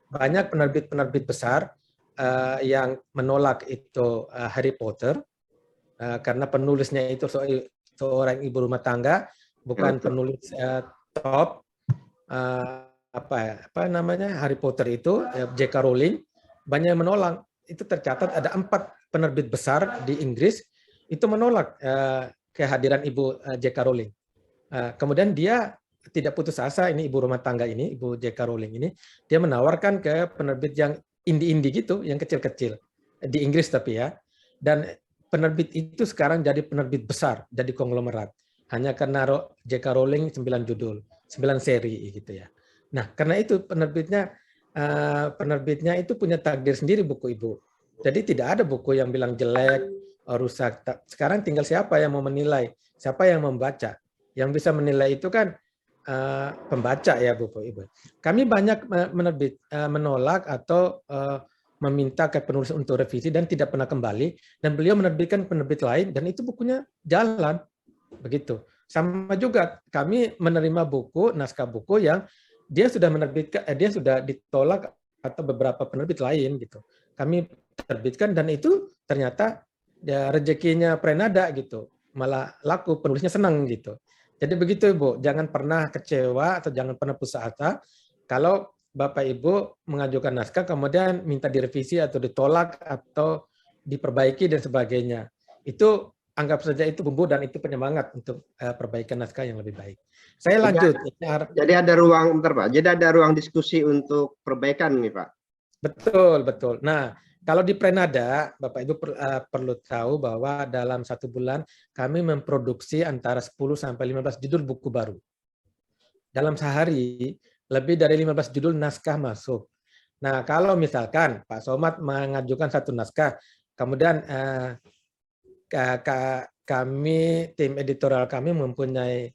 Banyak penerbit-penerbit besar yang menolak itu Harry Potter karena penulisnya itu seorang ibu rumah tangga, bukan penulis top apa namanya Harry Potter itu J.K. Rowling. Banyak yang menolak. Itu tercatat ada 4 penerbit besar di Inggris itu menolak kehadiran ibu J.K. Rowling. Kemudian dia tidak putus asa, ini ibu rumah tangga ini, ibu J.K. Rowling ini, dia menawarkan ke penerbit yang indie-indie gitu, yang kecil-kecil di Inggris tapi ya. Dan penerbit itu sekarang jadi penerbit besar, jadi konglomerat. Hanya karena J.K. Rowling 9 judul, 9 seri gitu ya. Nah, karena itu penerbitnya itu punya takdir sendiri buku Ibu. Jadi tidak ada buku yang bilang jelek, rusak. Sekarang tinggal siapa yang mau menilai, siapa yang membaca. Yang bisa menilai itu kan pembaca ya Bu Ibu. Kami banyak menolak atau meminta ke penulis untuk revisi dan tidak pernah kembali, dan beliau menerbitkan penerbit lain dan itu bukunya jalan begitu. Sama juga kami menerima buku, naskah buku yang dia sudah menerbitkan, dia sudah ditolak atau beberapa penerbit lain gitu. Kami terbitkan dan itu ternyata ya rezekinya Prenada gitu, malah laku, penulisnya senang gitu. Jadi begitu Ibu, jangan pernah kecewa atau jangan pernah putus asa kalau Bapak Ibu mengajukan naskah kemudian minta direvisi atau ditolak atau diperbaiki dan sebagainya. Itu anggap saja itu bumbu dan itu penyemangat untuk perbaikan naskah yang lebih baik. Saya lanjut. Jadi ada ruang, bentar Pak. Jadi ada ruang diskusi untuk perbaikan nih Pak. Betul, betul. Nah, kalau di Prenada, Bapak Ibu perlu tahu bahwa dalam 1 bulan kami memproduksi antara 10 sampai 15 judul buku baru. Dalam sehari lebih dari 15 judul naskah masuk. Nah, kalau misalkan Pak Somad mengajukan 1 naskah, kemudian kami tim editorial kami mempunyai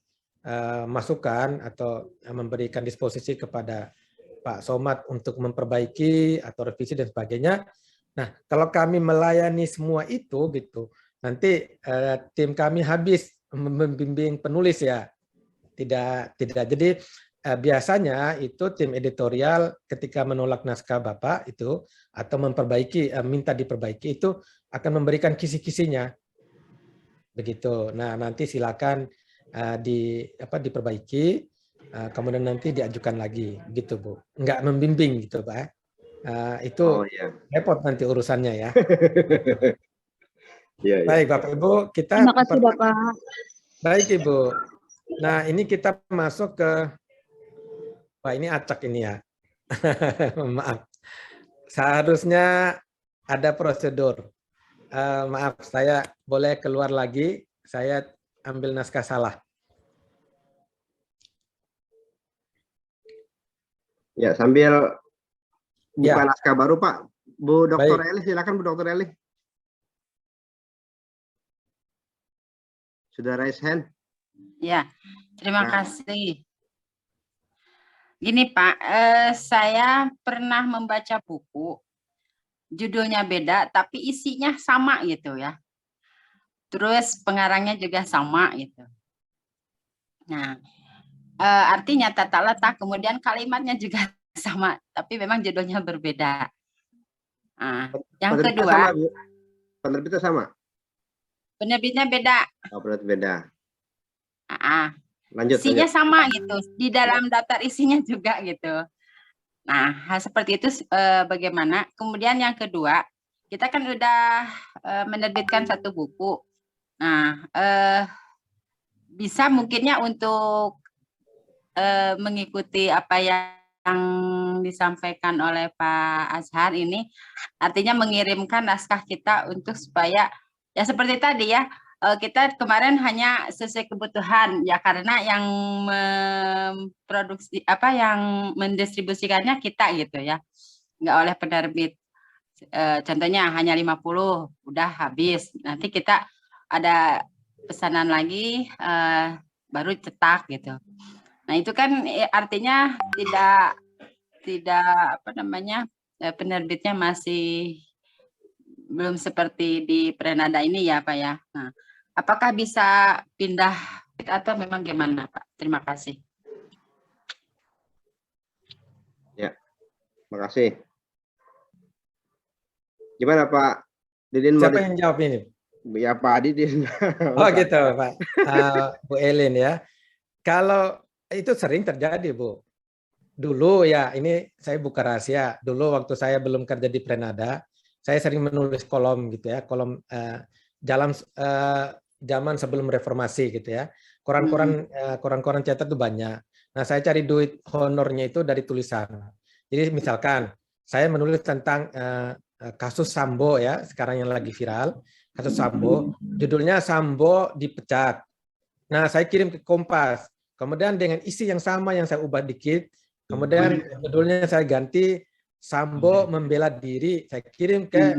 masukan atau memberikan disposisi kepada Pak Somad untuk memperbaiki atau revisi dan sebagainya. Nah, kalau kami melayani semua itu gitu, nanti tim kami habis membimbing penulis ya. Tidak. Jadi biasanya itu tim editorial ketika menolak naskah Bapak itu atau memperbaiki, minta diperbaiki itu akan memberikan kisi-kisinya. Begitu. Nah, nanti silakan diperbaiki, kemudian nanti diajukan lagi, gitu Bu. Enggak membimbing gitu Pak. Itu repot nanti urusannya ya. Baik Bapak Ibu, kita. Terima kasih Bapak. Baik Ibu. Nah ini kita masuk ke, wah ini acak ini ya. Maaf. Seharusnya ada prosedur. Maaf, saya boleh keluar lagi. Saya ambil naskah salah. Ya, sambil buka Ya. naskah baru Pak. Bu Dr. Baik. Eli, silakan Bu Dr. Eli. Sudah raise hand? Ya, terima Nah. kasih. Gini Pak, saya pernah membaca buku, judulnya beda, tapi isinya sama gitu ya. Terus pengarangnya juga sama gitu. Nah, artinya tata letak, kemudian kalimatnya juga sama, tapi memang judulnya berbeda. Nah, yang Penerbitnya kedua, sama, Bu? Penerbitnya sama? penerbitnya beda. Oh, penerbit beda. Isinya Lanjut. sama gitu, di dalam daftar isinya juga gitu. Nah, hal seperti itu bagaimana? Kemudian yang kedua, kita kan udah menerbitkan satu buku. Nah, bisa mungkinnya untuk mengikuti apa yang disampaikan oleh Pak Azhar ini, artinya mengirimkan naskah kita untuk supaya ya seperti tadi ya, kita kemarin hanya sesuai kebutuhan ya, karena yang memproduksi yang mendistribusikannya kita gitu ya, nggak oleh penerbit. Contohnya hanya 50 udah habis, nanti kita ada pesanan lagi baru cetak gitu. Nah itu kan artinya tidak penerbitnya masih belum seperti di Prenada ini ya Pak ya. Nah, apakah bisa pindah atau memang gimana Pak? Terima kasih. Ya, makasih. Gimana Pak Didin? Siapa yang jawab ini? Ya Pak Didin. Oh gitu Pak. Bu Elin ya. Kalau itu sering terjadi Bu. Dulu ya, ini saya buka rahasia. Dulu waktu saya belum kerja di Prenada, saya sering menulis kolom gitu ya, kolom zaman sebelum reformasi gitu ya. Koran-koran cetak itu banyak. Nah, saya cari duit honornya itu dari tulisan. Jadi misalkan saya menulis tentang kasus Sambo ya, sekarang yang lagi viral, kasus Sambo, judulnya Sambo dipecat. Nah, saya kirim ke Kompas. Kemudian dengan isi yang sama yang saya ubah dikit, kemudian judulnya saya ganti Sambo membela diri, saya kirim ke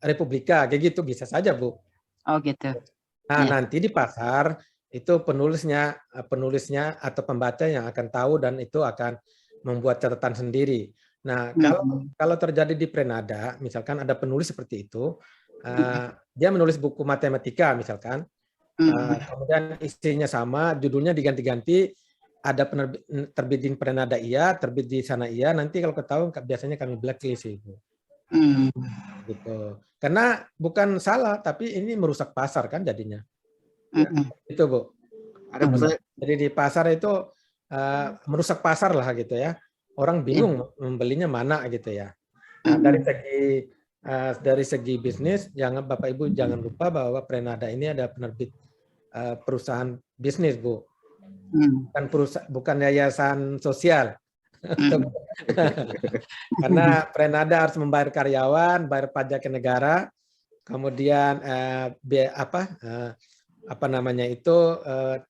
Republika, kayak gitu bisa saja Bu. Oh gitu. Nah nanti di pasar itu penulisnya atau pembaca yang akan tahu dan itu akan membuat catatan sendiri. Nah kalau terjadi di Prenada, misalkan ada penulis seperti itu, dia menulis buku matematika misalkan, kemudian isinya sama, judulnya diganti-ganti, ada terbit di Prenada iya, terbit di sana iya, nanti kalau ketahuan biasanya kami blacklist Ibu. Gitu. Karena bukan salah, tapi ini merusak pasar kan jadinya. Itu Bu. Jadi di pasar itu merusak pasar lah gitu ya. Orang bingung membelinya mana gitu ya. Nah, dari segi bisnis, jangan Bapak Ibu jangan lupa bahwa Prenada ini ada penerbit perusahaan bisnis Bu. Bukan yayasan sosial. Karena Prenada harus membayar karyawan, bayar pajak ke negara, kemudian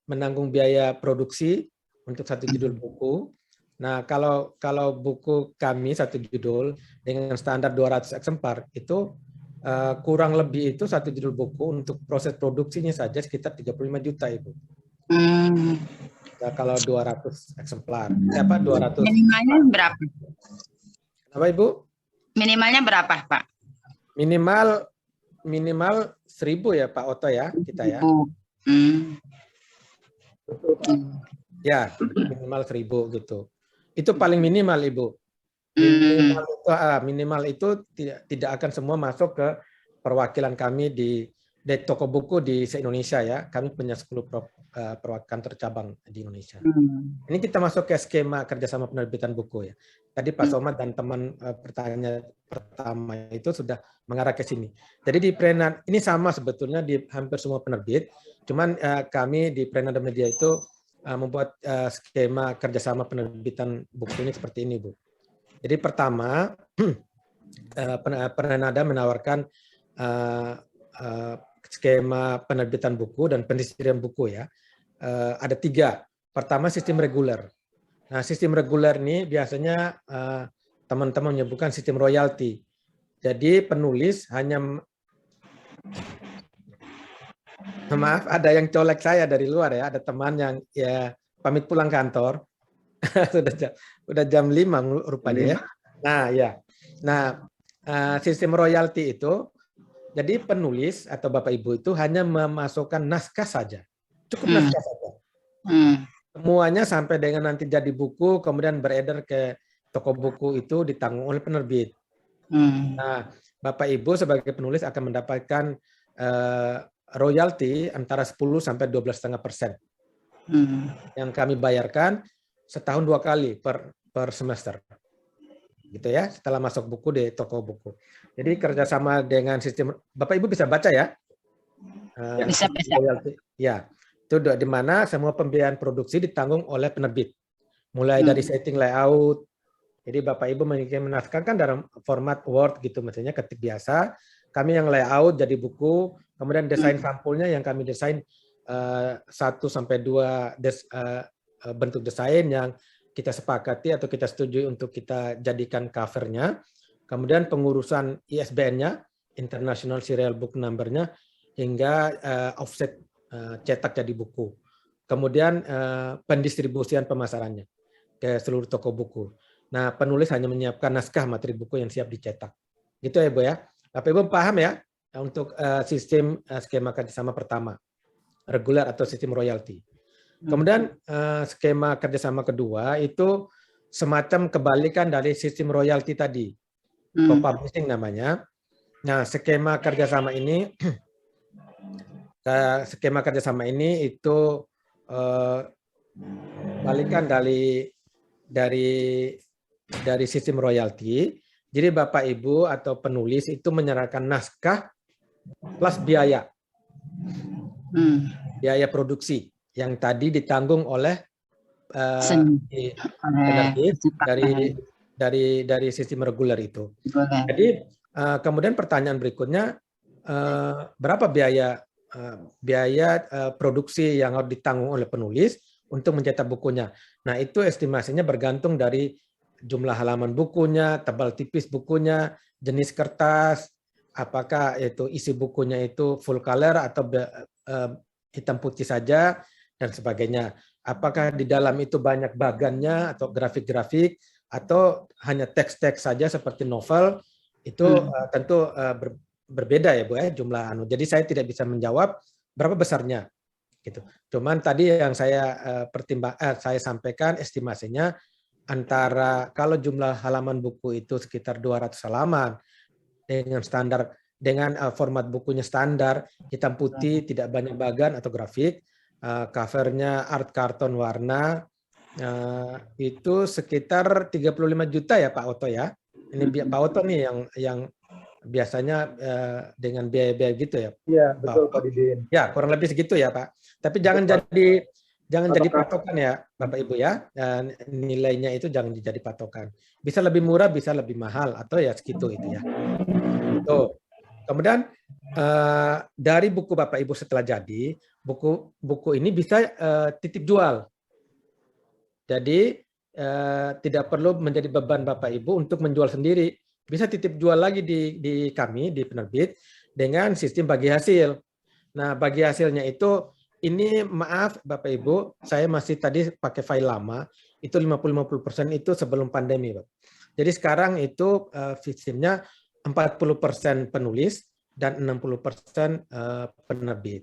menanggung biaya produksi untuk satu judul buku. Nah, kalau buku kami satu judul dengan standar 200 eksemplar itu kurang lebih itu satu judul buku untuk proses produksinya saja sekitar 35 juta Ibu. Nah, kalau 200 eksemplar, apa 200? Minimalnya berapa? Apa Ibu? Minimalnya berapa, Pak? Minimal 1000 ya Pak Oto ya, kita ya. Hmm. Ya, minimal 1000 gitu. Itu paling minimal Ibu. Minimal itu tidak akan semua masuk ke perwakilan kami di toko buku di se-Indonesia ya. Kami punya 10 perwakilan tercabang di Indonesia. Ini kita masuk ke skema kerjasama penerbitan buku ya. Tadi Pak Somad dan teman pertanyaan pertama itu sudah mengarah ke sini. Jadi di Prenada ini sama sebetulnya di hampir semua penerbit. Cuman kami di Prenada Media itu membuat skema kerjasama penerbitan buku ini seperti ini, Bu. Jadi pertama, Prenada menawarkan skema penerbitan buku dan pendistribusian buku ya. Ada 3. Pertama sistem reguler. Nah sistem reguler ini biasanya teman-teman menyebutkan sistem royalti. Jadi penulis hanya, maaf ada yang colek saya dari luar ya, ada teman yang ya pamit pulang kantor. Sudah jam 5 rupanya ya. Nah ya. Nah sistem royalti itu jadi penulis atau Bapak Ibu itu hanya memasukkan naskah saja. Cukup naskah saja. Semuanya sampai dengan nanti jadi buku kemudian beredar ke toko buku itu ditanggung oleh penerbit. Nah, Bapak Ibu sebagai penulis akan mendapatkan royalti antara 10 sampai 12,5%. Yang kami bayarkan setahun 2 kali per semester. Gitu ya, setelah masuk buku di toko buku. Jadi kerjasama dengan sistem, Bapak Ibu bisa baca ya? Bisa. Ya, itu di mana semua pembiayaan produksi ditanggung oleh penerbit. Mulai dari setting layout. Jadi Bapak Ibu menaskahkan dalam format Word gitu, maksudnya ketik biasa. Kami yang layout jadi buku, kemudian desain sampulnya yang kami desain 1 sampai 2 bentuk desain yang kita sepakati atau kita setujui untuk kita jadikan covernya. Kemudian pengurusan ISBN-nya, International Serial Book Number-nya, hingga offset cetak jadi buku. Kemudian pendistribusian pemasarannya ke seluruh toko buku. Nah, penulis hanya menyiapkan naskah materi buku yang siap dicetak. Gitu ya, Bu ya. Bapak Ibu paham ya untuk sistem skema kerjasama pertama, reguler atau sistem royalti. Kemudian skema kerjasama kedua itu semacam kebalikan dari sistem royalti tadi, co-publishing namanya. Nah, skema kerjasama ini itu balikan dari sistem royalti. Jadi Bapak Ibu atau penulis itu menyerahkan naskah plus biaya produksi yang tadi ditanggung oleh penerbit dari sistem reguler itu. Jadi kemudian pertanyaan berikutnya, berapa biaya produksi yang harus ditanggung oleh penulis untuk mencetak bukunya? Nah, itu estimasinya bergantung dari jumlah halaman bukunya, tebal tipis bukunya, jenis kertas, apakah itu isi bukunya itu full color atau hitam putih saja, dan sebagainya. Apakah di dalam itu banyak bagannya atau grafik-grafik atau hanya teks-teks saja seperti novel, itu tentu berbeda ya Bu ya jumlah Jadi saya tidak bisa menjawab berapa besarnya gitu. Cuman tadi yang saya saya sampaikan estimasinya antara kalau jumlah halaman buku itu sekitar 200 halaman dengan format bukunya standar, hitam putih, tidak banyak bagan atau grafik, covernya art karton warna, itu sekitar 35 juta ya Pak Oto ya. Ini Pak Oto nih yang biasanya dengan biaya-biaya gitu ya. Iya, betul Pak Didin. Ya, kurang lebih segitu ya Pak. Tapi jangan jadi patokan ya Bapak Ibu ya. Nilainya itu jangan jadi patokan. Bisa lebih murah, bisa lebih mahal atau ya segitu itu ya. Tuh. Kemudian dari buku Bapak Ibu setelah jadi, buku ini bisa titip jual. Jadi tidak perlu menjadi beban Bapak Ibu untuk menjual sendiri. Bisa titip jual lagi di kami, di penerbit, dengan sistem bagi hasil. Nah, bagi hasilnya itu ini maaf Bapak Ibu, saya masih tadi pakai file lama, itu 50-50% itu sebelum pandemi, Pak. Jadi sekarang itu sistemnya 40% penulis dan 60% penerbit.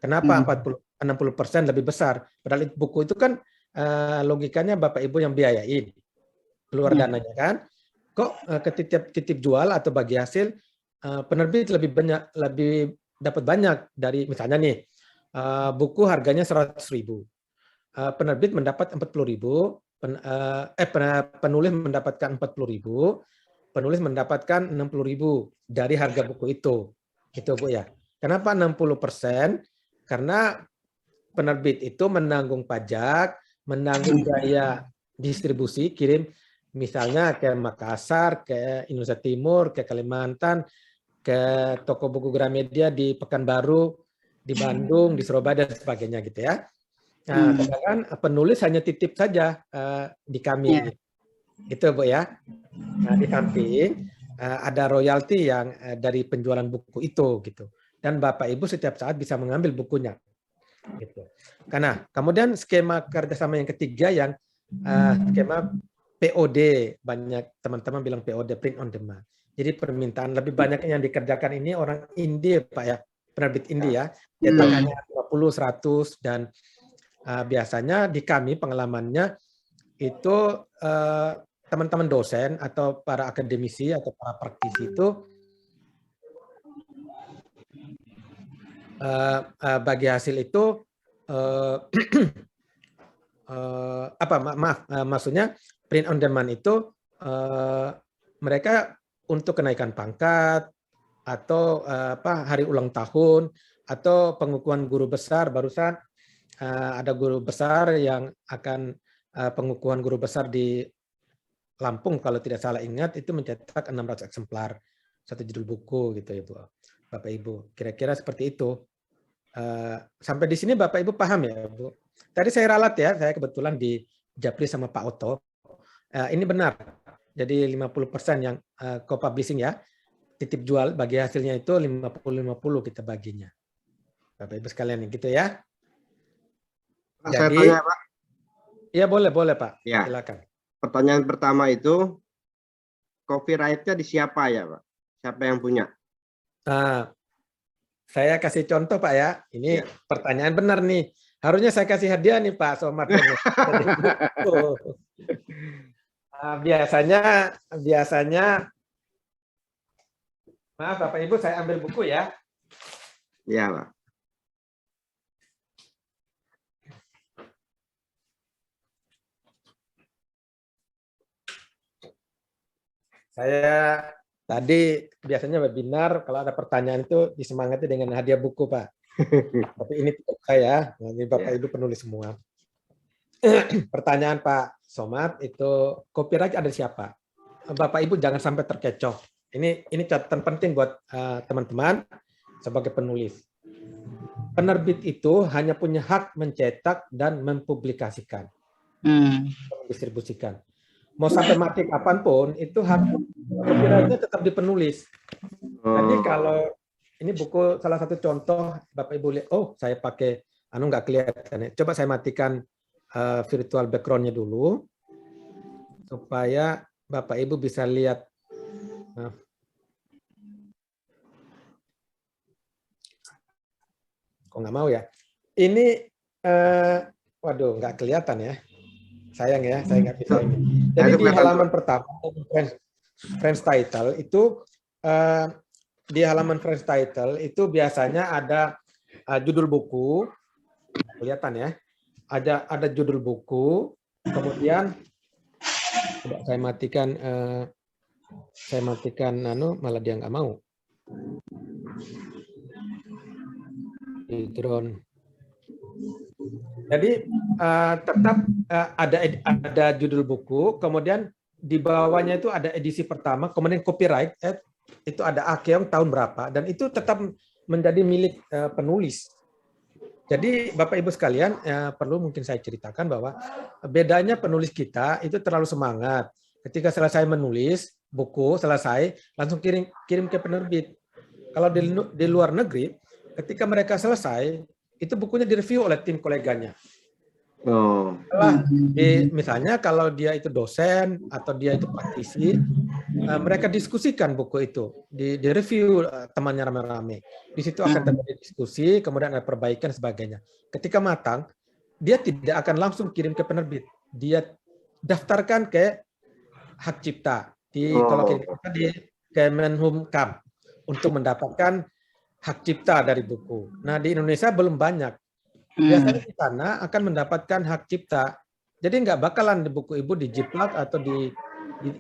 Kenapa 60% lebih besar? Padahal buku itu kan logikanya Bapak Ibu yang biayain, keluar dananya kan. Kok ketitip jual atau bagi hasil penerbit lebih banyak, lebih dapat banyak dari misalnya nih buku harganya 100.000, penerbit mendapat 40.000, penulis mendapatkan 40.000, penulis mendapatkan 60.000 dari harga buku itu Bu ya. Kenapa 60%? Karena penerbit itu menanggung pajak, menanggung biaya distribusi, kirim misalnya ke Makassar, ke Indonesia Timur, ke Kalimantan, ke toko buku Gramedia di Pekanbaru, di Bandung, di Surabaya dan sebagainya gitu ya. Nah, sedangkan penulis hanya titip saja di kami. Itu Bu ya. Nah, di samping ada royalti yang dari penjualan buku itu gitu. Dan Bapak Ibu setiap saat bisa mengambil bukunya. Gitu. Karena kemudian skema kerjasama yang ketiga yang skema POD, banyak teman-teman bilang POD, print on demand. Jadi permintaan lebih banyak yang dikerjakan ini orang indie Pak ya, penerbit indie ya. Cetak hanya 50, 100 dan biasanya di kami pengalamannya itu teman-teman dosen atau para akademisi atau para praktisi itu bagi hasil itu maksudnya print on demand itu mereka untuk kenaikan pangkat atau hari ulang tahun atau pengukuhan guru besar. Barusan ada guru besar yang akan pengukuhan guru besar di Lampung kalau tidak salah ingat itu mencetak 600 eksemplar satu judul buku gitu ya Bu, Bapak Ibu. Kira-kira seperti itu. Sampai di sini Bapak Ibu paham ya Bu? Tadi saya ralat ya, saya kebetulan di Japri sama Pak Oto. Ini benar. Jadi 50% yang co-publishing ya, titip jual bagi hasilnya itu 50-50 kita baginya. Bapak Ibu sekalian gitu ya. Jadi, saya tanya Pak. Iya boleh Pak. Ya. Silakan. Pertanyaan pertama itu copyright-nya di siapa ya Pak? Siapa yang punya? Saya kasih contoh Pak ya. Ini pertanyaan benar nih. Harusnya saya kasih hadiah nih Pak Somad. Biasanya maaf Bapak Ibu saya ambil buku ya. Iya Pak. Saya tadi biasanya webinar kalau ada pertanyaan itu disemangati dengan hadiah buku Pak. Tapi ini tidak saya, ini Bapak Ibu penulis semua. Pertanyaan Pak Somad itu copyright ada siapa? Bapak Ibu jangan sampai terkecoh. Ini catatan penting buat teman-teman sebagai penulis. Penerbit itu hanya punya hak mencetak dan mempublikasikan, mendistribusikan. Mau sampai mati kapanpun itu hak copyright-nya tetap di penulis. Jadi kalau ini buku salah satu contoh Bapak Ibu lihat, oh saya pakai nggak kelihatan. Coba saya matikan virtual background-nya dulu supaya Bapak Ibu bisa lihat. Kok nggak mau ya? Ini waduh nggak kelihatan ya. Sayang ya, saya nggak bisa ini. Jadi di halaman pertama, Friends Title itu di halaman Friends Title itu biasanya ada judul buku, kelihatan ya. Ada judul buku, kemudian saya matikan malah dia nggak mau. Background. Jadi tetap ada judul buku, kemudian di bawahnya itu ada edisi pertama, kemudian copyright, itu ada Akeong tahun berapa, dan itu tetap menjadi milik penulis. Jadi Bapak Ibu sekalian, perlu mungkin saya ceritakan bahwa bedanya penulis kita itu terlalu semangat. Ketika selesai menulis buku, selesai, langsung kirim ke penerbit. Kalau di luar negeri, ketika mereka selesai, itu bukunya direview oleh tim koleganya. Oh, Misalnya kalau dia itu dosen atau dia itu praktisi, mereka diskusikan buku itu, direview temannya rame-rame. Di situ akan terjadi diskusi, kemudian ada perbaikan sebagainya. Ketika matang, dia tidak akan langsung kirim ke penerbit. Dia daftarkan ke hak cipta kalau kita di Kemenhumkam untuk mendapatkan hak cipta dari buku. Nah, di Indonesia belum banyak. Biasanya di sana akan mendapatkan hak cipta. Jadi nggak bakalan di buku ibu dijiplak atau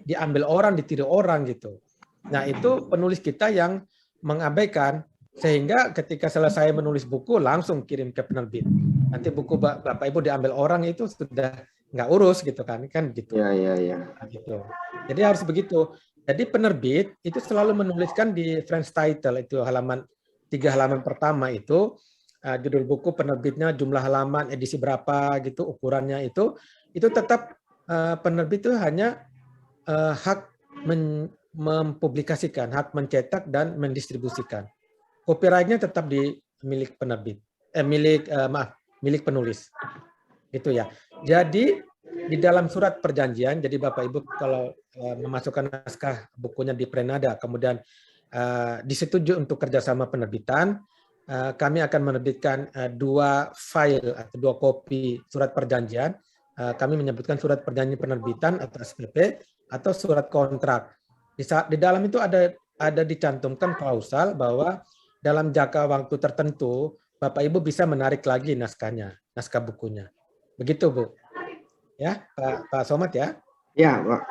diambil orang, ditiru orang gitu. Nah, itu penulis kita yang mengabaikan, sehingga ketika selesai menulis buku langsung kirim ke penerbit. Nanti buku Bapak Ibu diambil orang itu sudah nggak urus gitu kan gitu. Ya. Nah, gitu. Jadi harus begitu. Jadi penerbit itu selalu menuliskan di French title itu 3 halaman pertama itu judul buku, penerbitnya, jumlah halaman, edisi berapa gitu, ukurannya itu tetap penerbit itu hanya hak mempublikasikan, hak mencetak dan mendistribusikan. Copyright-nya tetap di milik penerbit, milik penulis. Itu ya. Jadi di dalam surat perjanjian, jadi Bapak Ibu kalau memasukkan naskah bukunya di Prenada, kemudian disetujui untuk kerjasama penerbitan, kami akan menerbitkan 2 file atau 2 kopi surat perjanjian. Kami menyebutkan surat perjanjian penerbitan atau SPP atau surat kontrak. Di dalam itu ada dicantumkan klausal bahwa dalam jangka waktu tertentu Bapak Ibu bisa menarik lagi naskah bukunya. Begitu, Bu. Ya, Pak Somad ya. Ya, Pak.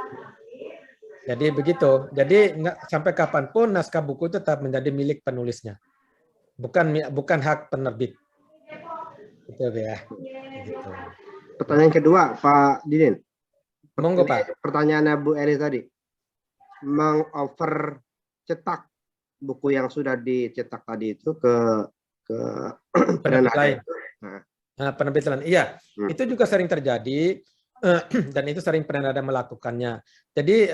Jadi begitu. Jadi sampai kapanpun naskah buku itu tetap menjadi milik penulisnya. Bukan hak penerbit. Gitu ya. Gitu. Pertanyaan kedua, Pak Didin. Monggo, Pak. Pertanyaannya Bu Eli tadi. Mengover cetak buku yang sudah dicetak tadi itu ke penerbit lain. Penerbit lain. Iya, itu juga sering terjadi dan itu sering Prenada melakukannya. Jadi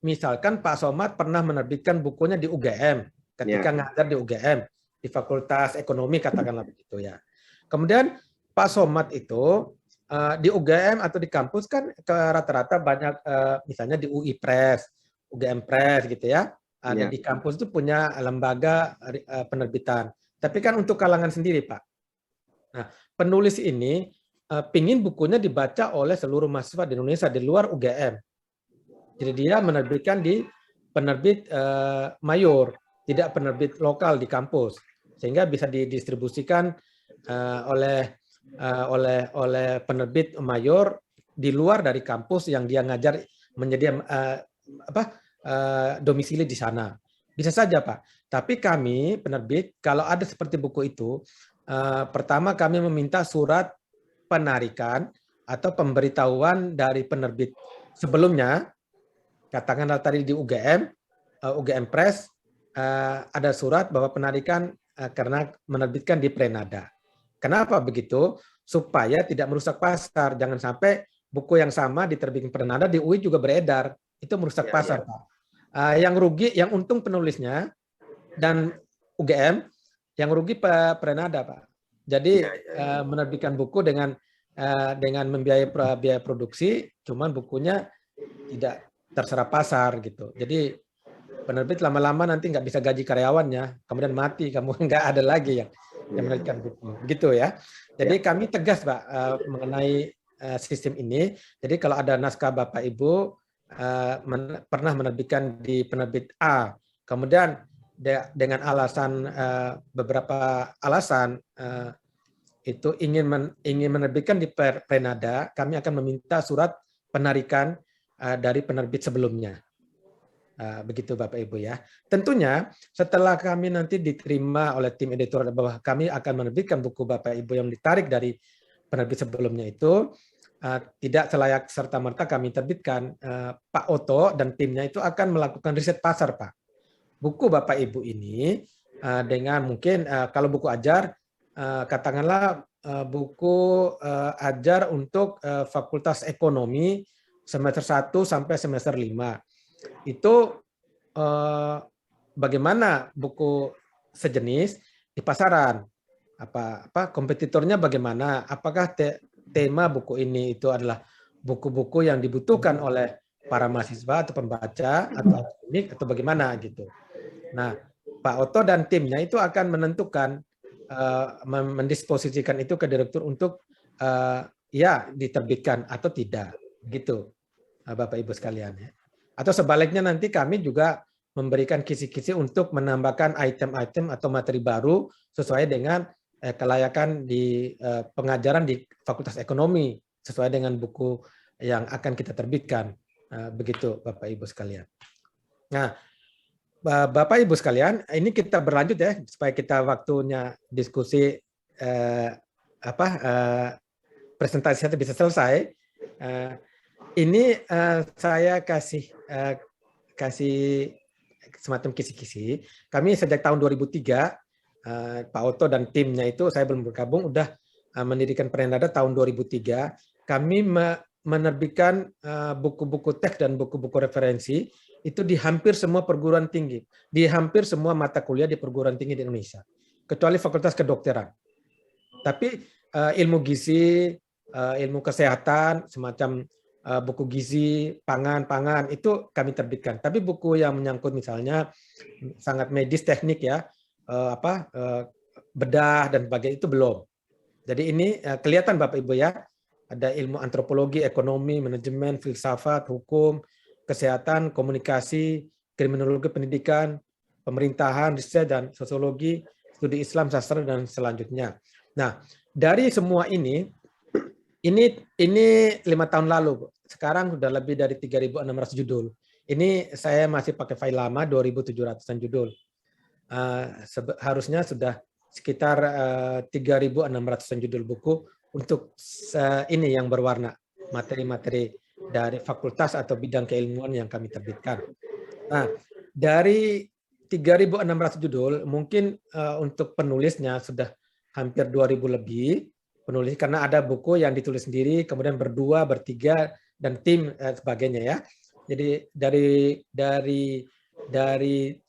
misalkan Pak Somad pernah menerbitkan bukunya di UGM ketika ngajar di UGM. Di Fakultas Ekonomi katakanlah begitu ya. Kemudian Pak Somad itu di UGM atau di kampus kan rata-rata banyak misalnya di UI Press, UGM Press gitu ya. Ada di kampus itu punya lembaga penerbitan. Tapi kan untuk kalangan sendiri, Pak. Nah, penulis ini pingin bukunya dibaca oleh seluruh mahasiswa di Indonesia di luar UGM. Jadi dia menerbitkan di penerbit mayor, tidak penerbit lokal di kampus. Sehingga bisa didistribusikan oleh penerbit mayor di luar dari kampus yang dia ngajar menjadi domisili di sana. Bisa saja, Pak. Tapi kami penerbit kalau ada seperti buku itu, pertama kami meminta surat penarikan atau pemberitahuan dari penerbit sebelumnya. Katakanlah tadi di UGM Press ada surat bahwa penarikan karena menerbitkan di Prenada. Kenapa begitu? Supaya tidak merusak pasar. Jangan sampai buku yang sama diterbitkan Prenada di UI juga beredar. Itu merusak pasar, Pak. Yang rugi, yang untung penulisnya dan UGM, yang rugi Prenada, Pak. Jadi menerbitkan buku dengan membiayai biaya produksi, cuman bukunya tidak terserap pasar gitu. Jadi penerbit lama-lama nanti nggak bisa gaji karyawannya, kemudian mati, kamu nggak ada lagi yang menerbitkan buku, gitu ya. Jadi kami tegas, Pak, mengenai sistem ini. Jadi kalau ada naskah Bapak Ibu pernah menerbitkan di penerbit A, kemudian dengan alasan beberapa alasan itu ingin menerbitkan di Prenada, kami akan meminta surat penarikan dari penerbit sebelumnya. Begitu Bapak Ibu ya. Tentunya setelah kami nanti diterima oleh tim editor bahwa kami akan menerbitkan buku Bapak Ibu yang ditarik dari penerbit sebelumnya itu, tidak selayak serta-merta kami terbitkan. Pak Oto dan timnya itu akan melakukan riset pasar, Pak. Buku Bapak Ibu ini dengan mungkin kalau buku ajar, katakanlah buku ajar untuk Fakultas Ekonomi semester 1 sampai semester 5. Itu bagaimana buku sejenis di pasaran. kompetitornya bagaimana, apakah tema buku ini itu adalah buku-buku yang dibutuhkan oleh para mahasiswa atau pembaca atau akademik atau bagaimana gitu. Nah, Pak Oto dan timnya itu akan menentukan, mendisposisikan itu ke direktur untuk ya diterbitkan atau tidak, gitu, Bapak Ibu sekalian. Atau sebaliknya nanti kami juga memberikan kisi-kisi untuk menambahkan item-item atau materi baru sesuai dengan kelayakan di pengajaran di Fakultas Ekonomi sesuai dengan buku yang akan kita terbitkan. Begitu Bapak Ibu sekalian. Nah, Bapak Ibu sekalian, ini kita berlanjut ya supaya kita waktunya diskusi presentasi bisa selesai. Ini saya kasih semacam kisi-kisi. Kami sejak tahun 2003, Pak Oto dan timnya itu saya belum bergabung, udah mendirikan Prenada tahun 2003. Kami menerbitkan buku-buku teks dan buku-buku referensi itu di hampir semua perguruan tinggi, di hampir semua mata kuliah di perguruan tinggi di Indonesia, kecuali Fakultas Kedokteran. Tapi ilmu gizi, ilmu kesehatan, semacam buku gizi, pangan itu kami terbitkan. Tapi buku yang menyangkut misalnya sangat medis, teknik ya, bedah dan sebagainya itu belum. Jadi ini kelihatan Bapak Ibu ya, ada ilmu antropologi, ekonomi, manajemen, filsafat, hukum, kesehatan, komunikasi, kriminologi pendidikan, pemerintahan, riset dan sosiologi, studi Islam, sastra dan selanjutnya. Nah, dari semua ini 5 tahun lalu, sekarang sudah lebih dari 3.600 judul. Ini saya masih pakai file lama 2.700-an judul. Harusnya sudah sekitar 3.600-an judul buku untuk ini yang berwarna, materi-materi dari fakultas atau bidang keilmuan yang kami terbitkan. Nah, dari 3.600 judul, mungkin untuk penulisnya sudah hampir 2.000 lebih penulis, karena ada buku yang ditulis sendiri, kemudian berdua, bertiga, dan tim sebagainya ya. Jadi dari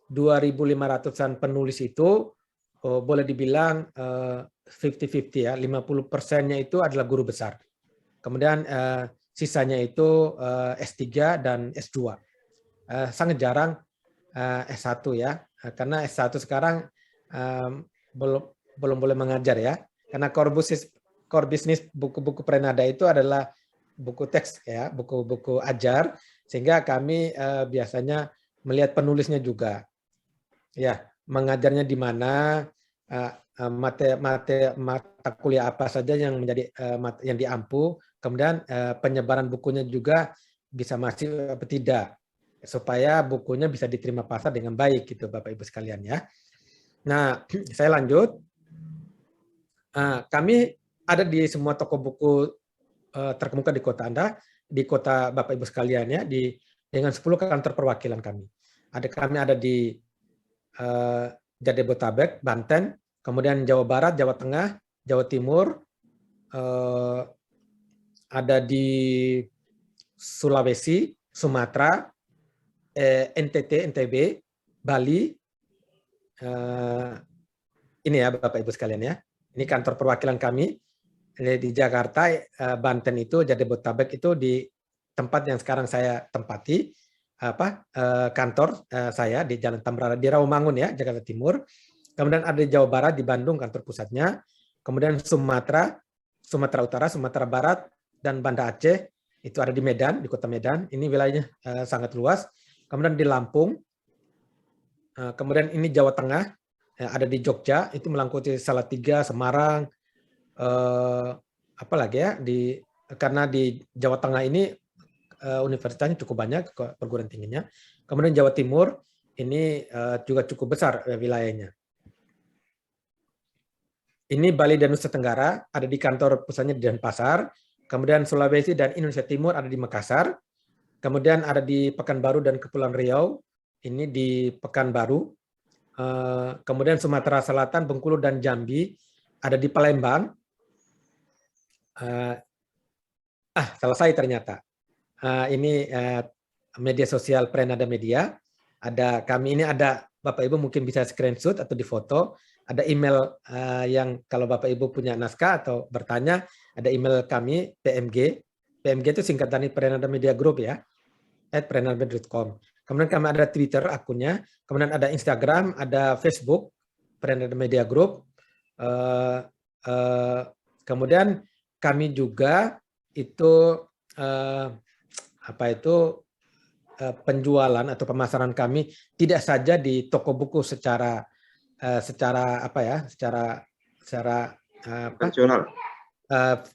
2.500-an penulis itu boleh dibilang 50-50 ya, 50%-nya itu adalah guru besar. Kemudian sisanya itu S3 dan S2. Sangat jarang S1 ya, karena S1 sekarang belum boleh mengajar ya, karena core business buku-buku Prenada itu adalah buku teks ya, buku-buku ajar, sehingga kami biasanya melihat penulisnya juga. Ya, mengajarnya di mana, mata kuliah apa saja yang menjadi yang diampu, kemudian penyebaran bukunya juga bisa masih apa tidak, supaya bukunya bisa diterima pasar dengan baik gitu Bapak Ibu sekalian ya. Nah, saya lanjut. Kami ada di semua toko buku terkemuka di kota Anda, di kota Bapak Ibu sekalian ya, dengan 10 kantor perwakilan kami. Kami ada di Jabodetabek, Banten, kemudian Jawa Barat, Jawa Tengah, Jawa Timur, ada di Sulawesi, Sumatera, NTT, NTB, Bali, ini ya Bapak Ibu sekalian ya. Ini kantor perwakilan kami di Jakarta, Banten itu, Jabodetabek itu di tempat yang sekarang saya tempati, kantor saya di Jalan Tambrara di Rawamangun ya, Jakarta Timur. Kemudian ada di Jawa Barat di Bandung kantor pusatnya. Kemudian Sumatera Utara, Sumatera Barat dan Banda Aceh itu ada di Medan, di kota Medan. Ini wilayahnya sangat luas. Kemudian di Lampung. Kemudian ini Jawa Tengah, ada di Jogja, itu melingkupi Salatiga, Semarang, apalagi ya, karena di Jawa Tengah ini universitasnya cukup banyak, perguruan tingginya. Kemudian Jawa Timur, ini juga cukup besar wilayahnya. Ini Bali dan Nusa Tenggara, ada di kantor pusatnya di Denpasar. Kemudian Sulawesi dan Indonesia Timur ada di Makassar. Kemudian ada di Pekanbaru dan Kepulauan Riau, ini di Pekanbaru. Kemudian Sumatera Selatan, Bengkulu dan Jambi ada di Palembang. Selesai ternyata. Ini media sosial Prenada Media. Kami ini ada, Bapak Ibu mungkin bisa screenshot atau difoto. ada email yang kalau Bapak Ibu punya naskah atau bertanya, ada email kami PMG. PMG itu singkat dari Prenada Media Group ya, @prenadamedia.com. Kemudian kami ada Twitter akunnya, kemudian ada Instagram, ada Facebook Prenada Media Group. Kemudian kami juga itu penjualan atau pemasaran kami tidak saja di toko buku secara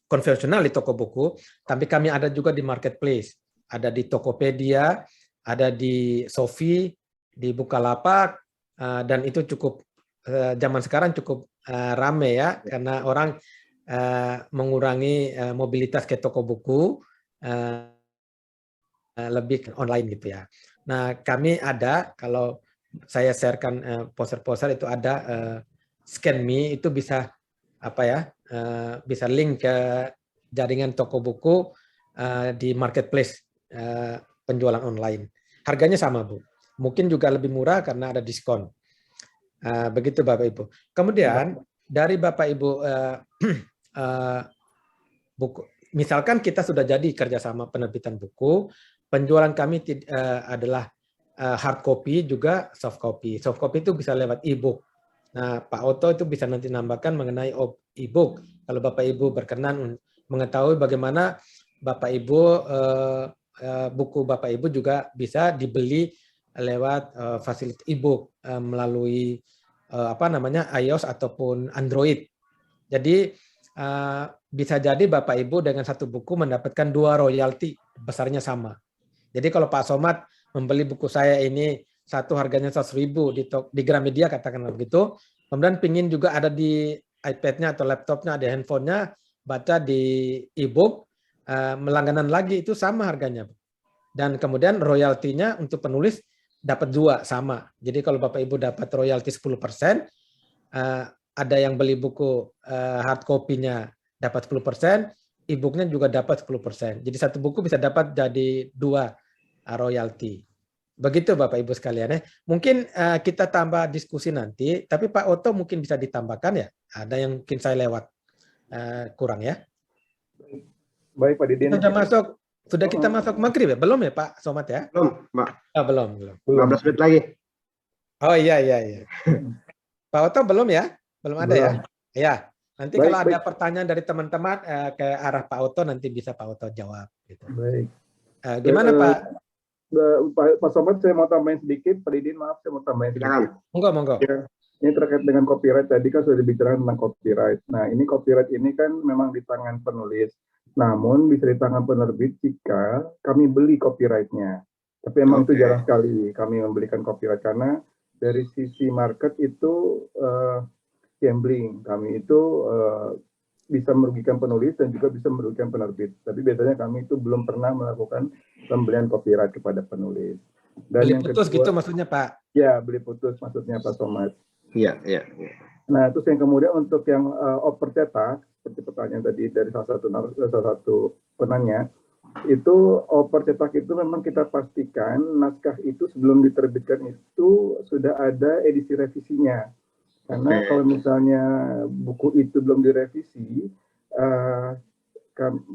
konvensional di toko buku, tapi kami ada juga di marketplace, ada di Tokopedia, ada di Shopee, di Bukalapak, dan itu cukup zaman sekarang cukup rame ya, karena orang mengurangi mobilitas ke toko buku, lebih ke online gitu ya. Nah, kami ada, kalau saya sharekan poster-poster itu ada Scan Me, itu bisa bisa link ke jaringan toko buku di marketplace penjualan online. Harganya sama, Bu. Mungkin juga lebih murah karena ada diskon. Begitu Bapak Ibu. Kemudian dari Bapak Ibu buku, misalkan kita sudah jadi kerjasama penerbitan buku, penjualan kami adalah hard copy juga soft copy. Soft copy itu bisa lewat e-book. Nah, Pak Oto itu bisa nanti nambahkan mengenai e-book. Kalau Bapak Ibu berkenan mengetahui bagaimana Bapak Ibu buku Bapak Ibu juga bisa dibeli lewat fasilitas e-book melalui iOS ataupun Android. Jadi bisa jadi Bapak Ibu dengan satu buku mendapatkan 2 royalti, besarnya sama. Jadi kalau Pak Somad membeli buku saya ini satu harganya 100.000 di Gramedia katakanlah begitu, kemudian pingin juga ada di iPad-nya atau laptopnya, ada handphonenya, baca di e-book, melangganan lagi itu sama harganya. Dan kemudian royaltinya untuk penulis dapat 2 sama. Jadi kalau Bapak Ibu dapat royalti 10%, ada yang beli buku hard copy-nya dapat 10%, e-booknya juga dapat 10%. Jadi satu buku bisa dapat jadi 2 royalti. Begitu Bapak Ibu sekalian ya. Mungkin kita tambah diskusi nanti, tapi Pak Oto mungkin bisa ditambahkan ya. Ada yang mungkin saya lewat kurang ya. Baik Pak Didin. Sudah kita masuk maghrib ya? Belum ya Pak Somad ya? Belum, Pak. Belum. 15 menit lagi. Oh iya. Pak Oto belum ya? Belum ada ya? Ya. Nanti kalau ada pertanyaan dari teman-teman ke arah Pak Oto, nanti bisa Pak Oto jawab. Gitu. Baik. Gimana Pak? Pak Somad, saya mau tambahin sedikit. Pak Didin, maaf, saya mau tambahin sedikit. Monggo. Ya, ini terkait dengan copyright. Tadi kan sudah dibicarakan tentang copyright. Nah, ini copyright ini kan memang di tangan penulis. Namun bisa di tangan penerbit jika kami beli copyright-nya. Tapi emang itu jarang sekali kami membelikan copyright, karena dari sisi market itu gambling. Kami itu bisa merugikan penulis dan juga bisa merugikan penerbit. Tapi biasanya kami itu belum pernah melakukan pembelian copyright kepada penulis. Dan beli yang putus kedua, gitu maksudnya Pak? Ya, beli putus maksudnya Pak Somad. Iya. Nah, terus yang kemudian untuk yang oper cetak, seperti pertanyaan tadi dari salah satu penanya, itu oper cetak itu memang kita pastikan naskah itu sebelum diterbitkan itu sudah ada edisi revisinya. Karena kalau misalnya buku itu belum direvisi,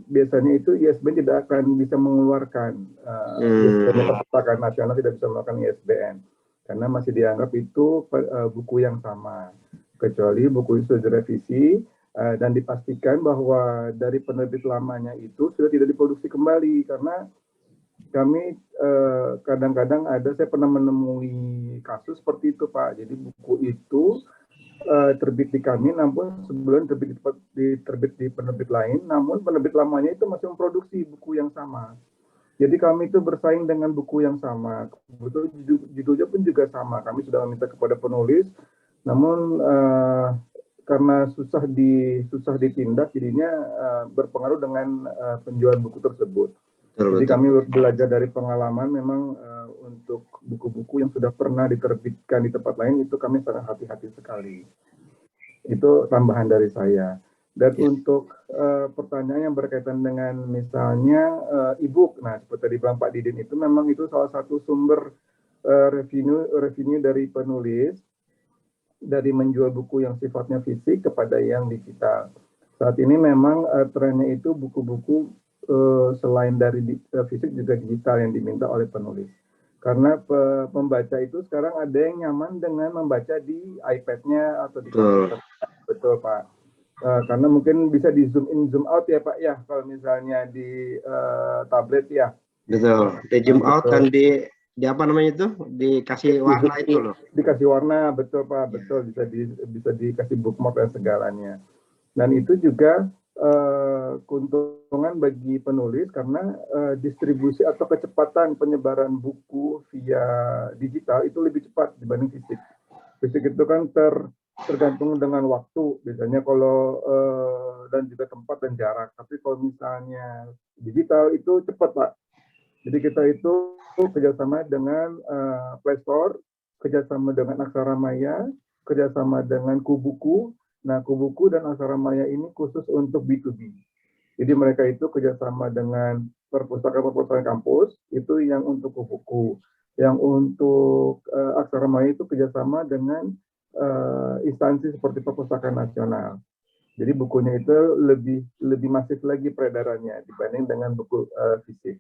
biasanya itu ISBN tidak akan bisa mengeluarkan ISBN, Perpustakaan Nasional tidak bisa mengeluarkan ISBN karena masih dianggap itu buku yang sama, kecuali buku itu sudah direvisi dan dipastikan bahwa dari penerbit lamanya itu sudah tidak diproduksi kembali. Karena kami kadang-kadang saya pernah menemui kasus seperti itu Pak. Jadi buku itu terbit di kami, namun sebelum terbit di penerbit lain, namun penerbit lamanya itu masih memproduksi buku yang sama. Jadi kami itu bersaing dengan buku yang sama. Betul, judulnya pun juga sama. Kami sudah meminta kepada penulis, namun karena susah ditindak, jadinya berpengaruh dengan penjualan buku tersebut. Jadi kami belajar dari pengalaman, memang untuk buku-buku yang sudah pernah diterbitkan di tempat lain itu kami sangat hati-hati sekali. Itu tambahan dari saya. Dan untuk pertanyaan yang berkaitan dengan misalnya e-book, nah seperti tadi bilang Pak Didin, itu memang itu salah satu sumber revenue dari penulis. dari menjual buku yang sifatnya fisik kepada yang digital. Saat ini memang trennya itu buku-buku selain dari fisik juga digital yang diminta oleh penulis. Karena pembaca itu sekarang ada yang nyaman dengan membaca di iPad-nya atau di komputer. Betul, Pak. Karena mungkin bisa di zoom in, zoom out ya, Pak, ya. Kalau misalnya di tablet ya. Betul. Di zoom out dan di apa namanya itu? Dikasih warna itu loh. Dikasih warna, betul, Pak. Betul, bisa dikasih bookmark dan segalanya. Dan itu juga keuntungan bagi penulis karena distribusi atau kecepatan penyebaran buku via digital itu lebih cepat dibanding fisik. Fisik itu kan tergantung dengan waktu, biasanya kalau dan juga tempat dan jarak. Tapi kalau misalnya digital itu cepat, Pak. Jadi kita itu kerjasama dengan Play Store, kerjasama dengan Aksara Maya, kerjasama dengan Kubuku. Nah, Kubuku dan Aksara Maya ini khusus untuk B2B. Jadi mereka itu kerjasama dengan perpustakaan kampus, itu yang untuk Kubuku. Yang untuk Aksara Maya itu kerjasama dengan instansi seperti Perpustakaan Nasional. Jadi bukunya itu lebih masif lagi peredarannya dibanding dengan buku fisik.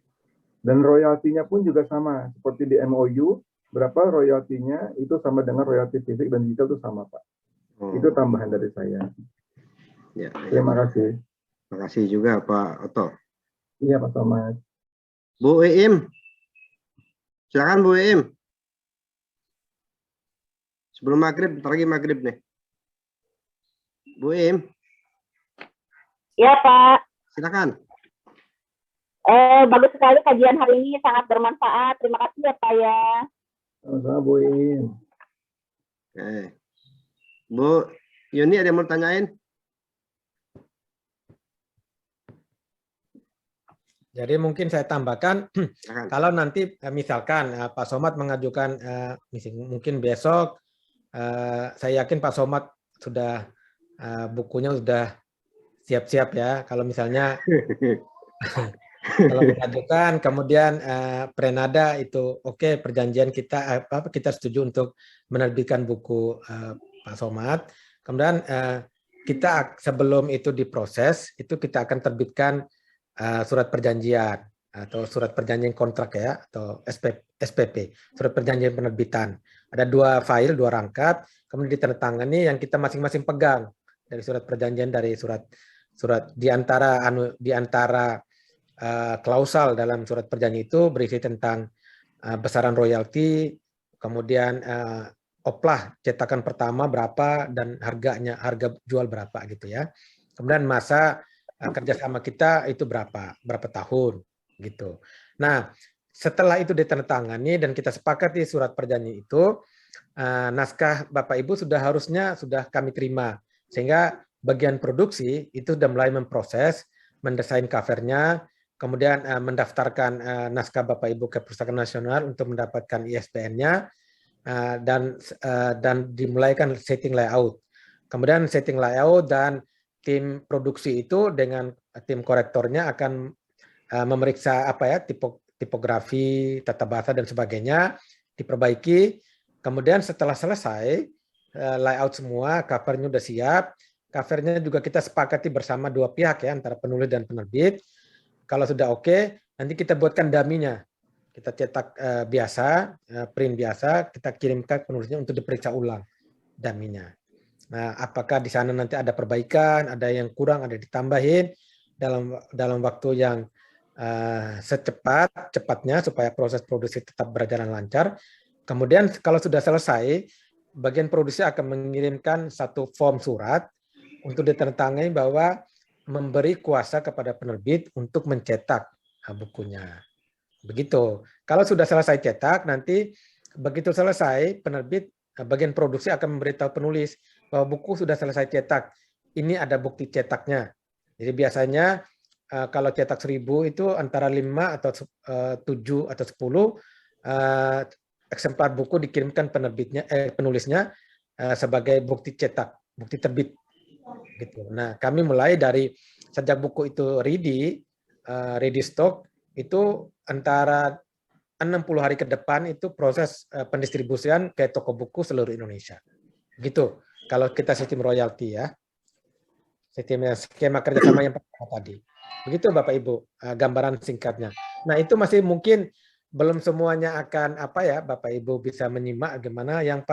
Dan royaltinya pun juga sama, seperti di MOU, berapa royaltinya itu sama dengan royalti fisik dan digital itu sama, Pak. Itu tambahan dari saya. Ya, terima kasih. Terima kasih juga Pak Oto. Iya Pak Thomas. Bu Iim, silakan Bu Iim. Sebelum maghrib, bentar lagi maghrib nih. Bu Iim. Ya Pak. Silakan. Bagus sekali kajian hari ini, sangat bermanfaat. Terima kasih ya Pak ya. Sama-sama Bu Iim. Oke. Bu Yuni ada yang mau tanyain? Jadi mungkin saya tambahkan, kalau nanti misalkan Pak Somad mengajukan, mungkin besok, saya yakin Pak Somad sudah bukunya sudah siap-siap ya. Kalau misalnya kalau mengajukan, kemudian Prenada itu oke, perjanjian kita kita setuju untuk menerbitkan buku Pak Somad. Kemudian kita sebelum itu diproses, itu kita akan terbitkan surat perjanjian atau surat perjanjian kontrak ya, atau SPP, surat perjanjian penerbitan. Ada 2 file, 2 rangkap, kemudian ditandatangani yang kita masing-masing pegang dari surat perjanjian, dari surat di antara klausal dalam surat perjanjian itu berisi tentang besaran royalti, kemudian oplah cetakan pertama berapa dan harga jual berapa gitu ya. Kemudian masa kerjasama kita itu berapa tahun gitu. Nah, setelah itu ditandatangani dan kita sepakati surat perjanjian itu, naskah Bapak Ibu harusnya sudah kami terima, sehingga bagian produksi itu sudah mulai memproses, mendesain covernya, kemudian mendaftarkan naskah Bapak Ibu ke Perpustakaan Nasional untuk mendapatkan ISBN-nya, dan dimulaikan setting layout. Kemudian setting layout dan tim produksi itu dengan tim korektornya akan memeriksa tipografi, tata bahasa dan sebagainya, diperbaiki. Kemudian setelah selesai layout semua, covernya sudah siap. Covernya juga kita sepakati bersama 2 pihak ya, antara penulis dan penerbit. Kalau sudah oke, nanti kita buatkan daminya. Kita cetak biasa, print biasa, kita kirimkan ke penulisnya untuk diperiksa ulang daminya. Nah, apakah di sana nanti ada perbaikan, ada yang kurang, ada ditambahin dalam waktu yang secepatnya supaya proses produksi tetap berjalan lancar. Kemudian kalau sudah selesai, bagian produksi akan mengirimkan satu form surat untuk ditandatangani bahwa memberi kuasa kepada penerbit untuk mencetak bukunya. Begitu. Kalau sudah selesai cetak, nanti begitu selesai, penerbit bagian produksi akan memberitahu penulis bahwa buku sudah selesai cetak. Ini ada bukti cetaknya. Jadi biasanya kalau cetak 1000 itu antara 5 atau 7 atau 10 eksemplar buku dikirimkan penulisnya sebagai bukti cetak, bukti terbit. Gitu. Nah, kami mulai dari sejak buku itu ready stock, itu antara 60 hari ke depan itu proses pendistribusian ke toko buku seluruh Indonesia. Begitu. Kalau kita sistem royalti ya. Skema kerjasama yang pertama tadi. Begitu Bapak Ibu, gambaran singkatnya. Nah, itu masih mungkin belum semuanya akan apa ya, Bapak Ibu bisa menyimak gimana. Yang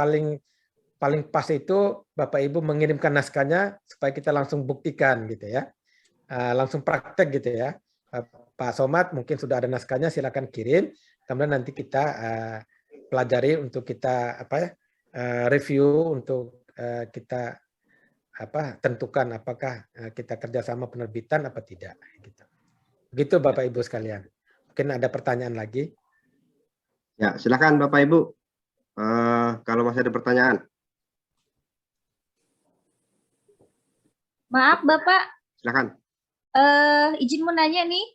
paling pas itu Bapak Ibu mengirimkan naskahnya supaya kita langsung buktikan gitu ya. Langsung praktek gitu ya. Pak Somad mungkin sudah ada naskahnya, silakan kirim. Kemudian nanti kita pelajari untuk kita apa ya, review untuk kita tentukan apakah kita kerjasama penerbitan apa tidak. Gitu. Begitu Bapak Ibu sekalian. Mungkin ada pertanyaan lagi. Ya, silakan Bapak Ibu. Kalau masih ada pertanyaan. Maaf Bapak, Silakan. izin mau nanya nih.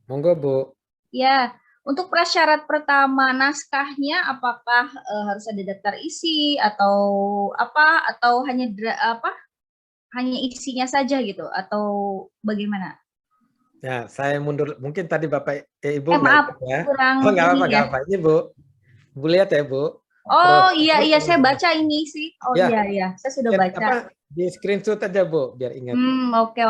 Monggo Bu. Ya, untuk prasyarat pertama naskahnya apakah harus ada daftar isi atau apa, atau hanya hanya isinya saja gitu, atau bagaimana? Ya, saya mundur. Mungkin tadi Bapak Ibu Maaf, ya. kurang Oh, nggak apa-apa, ini ya. nggak apa. Ini Bu. Bu lihat ya Bu. Oh Terus, iya saya baca ini sih. Oh ya. iya saya sudah baca. Di screenshot aja Bu, biar ingat. Oke.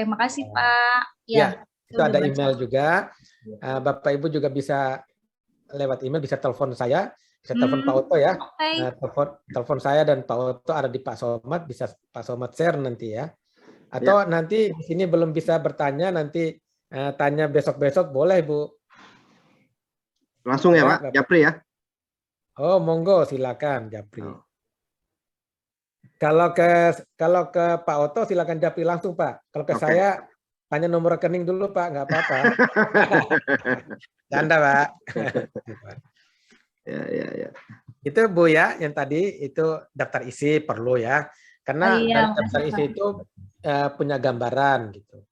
Makasih Pak. Ya, itu ada email juga. Bapak Ibu juga bisa lewat email, bisa telepon saya, bisa telepon Pak Oto ya. Telepon saya dan Pak Oto ada di Pak Somad, bisa Pak Somad share nanti ya. Atau nanti di sini belum bisa bertanya, nanti tanya besok-besok boleh Bu. Langsung ya Pak, Japri ya. Oh monggo silakan Japri. Kalau ke Pak Oto silakan Japri langsung Pak. Kalau ke saya tanya nomor rekening dulu Pak, nggak apa-apa. Canda Pak. Ya. Itu Bu ya, yang tadi itu daftar isi perlu ya. Karena daftar isi itu punya gambaran gitu.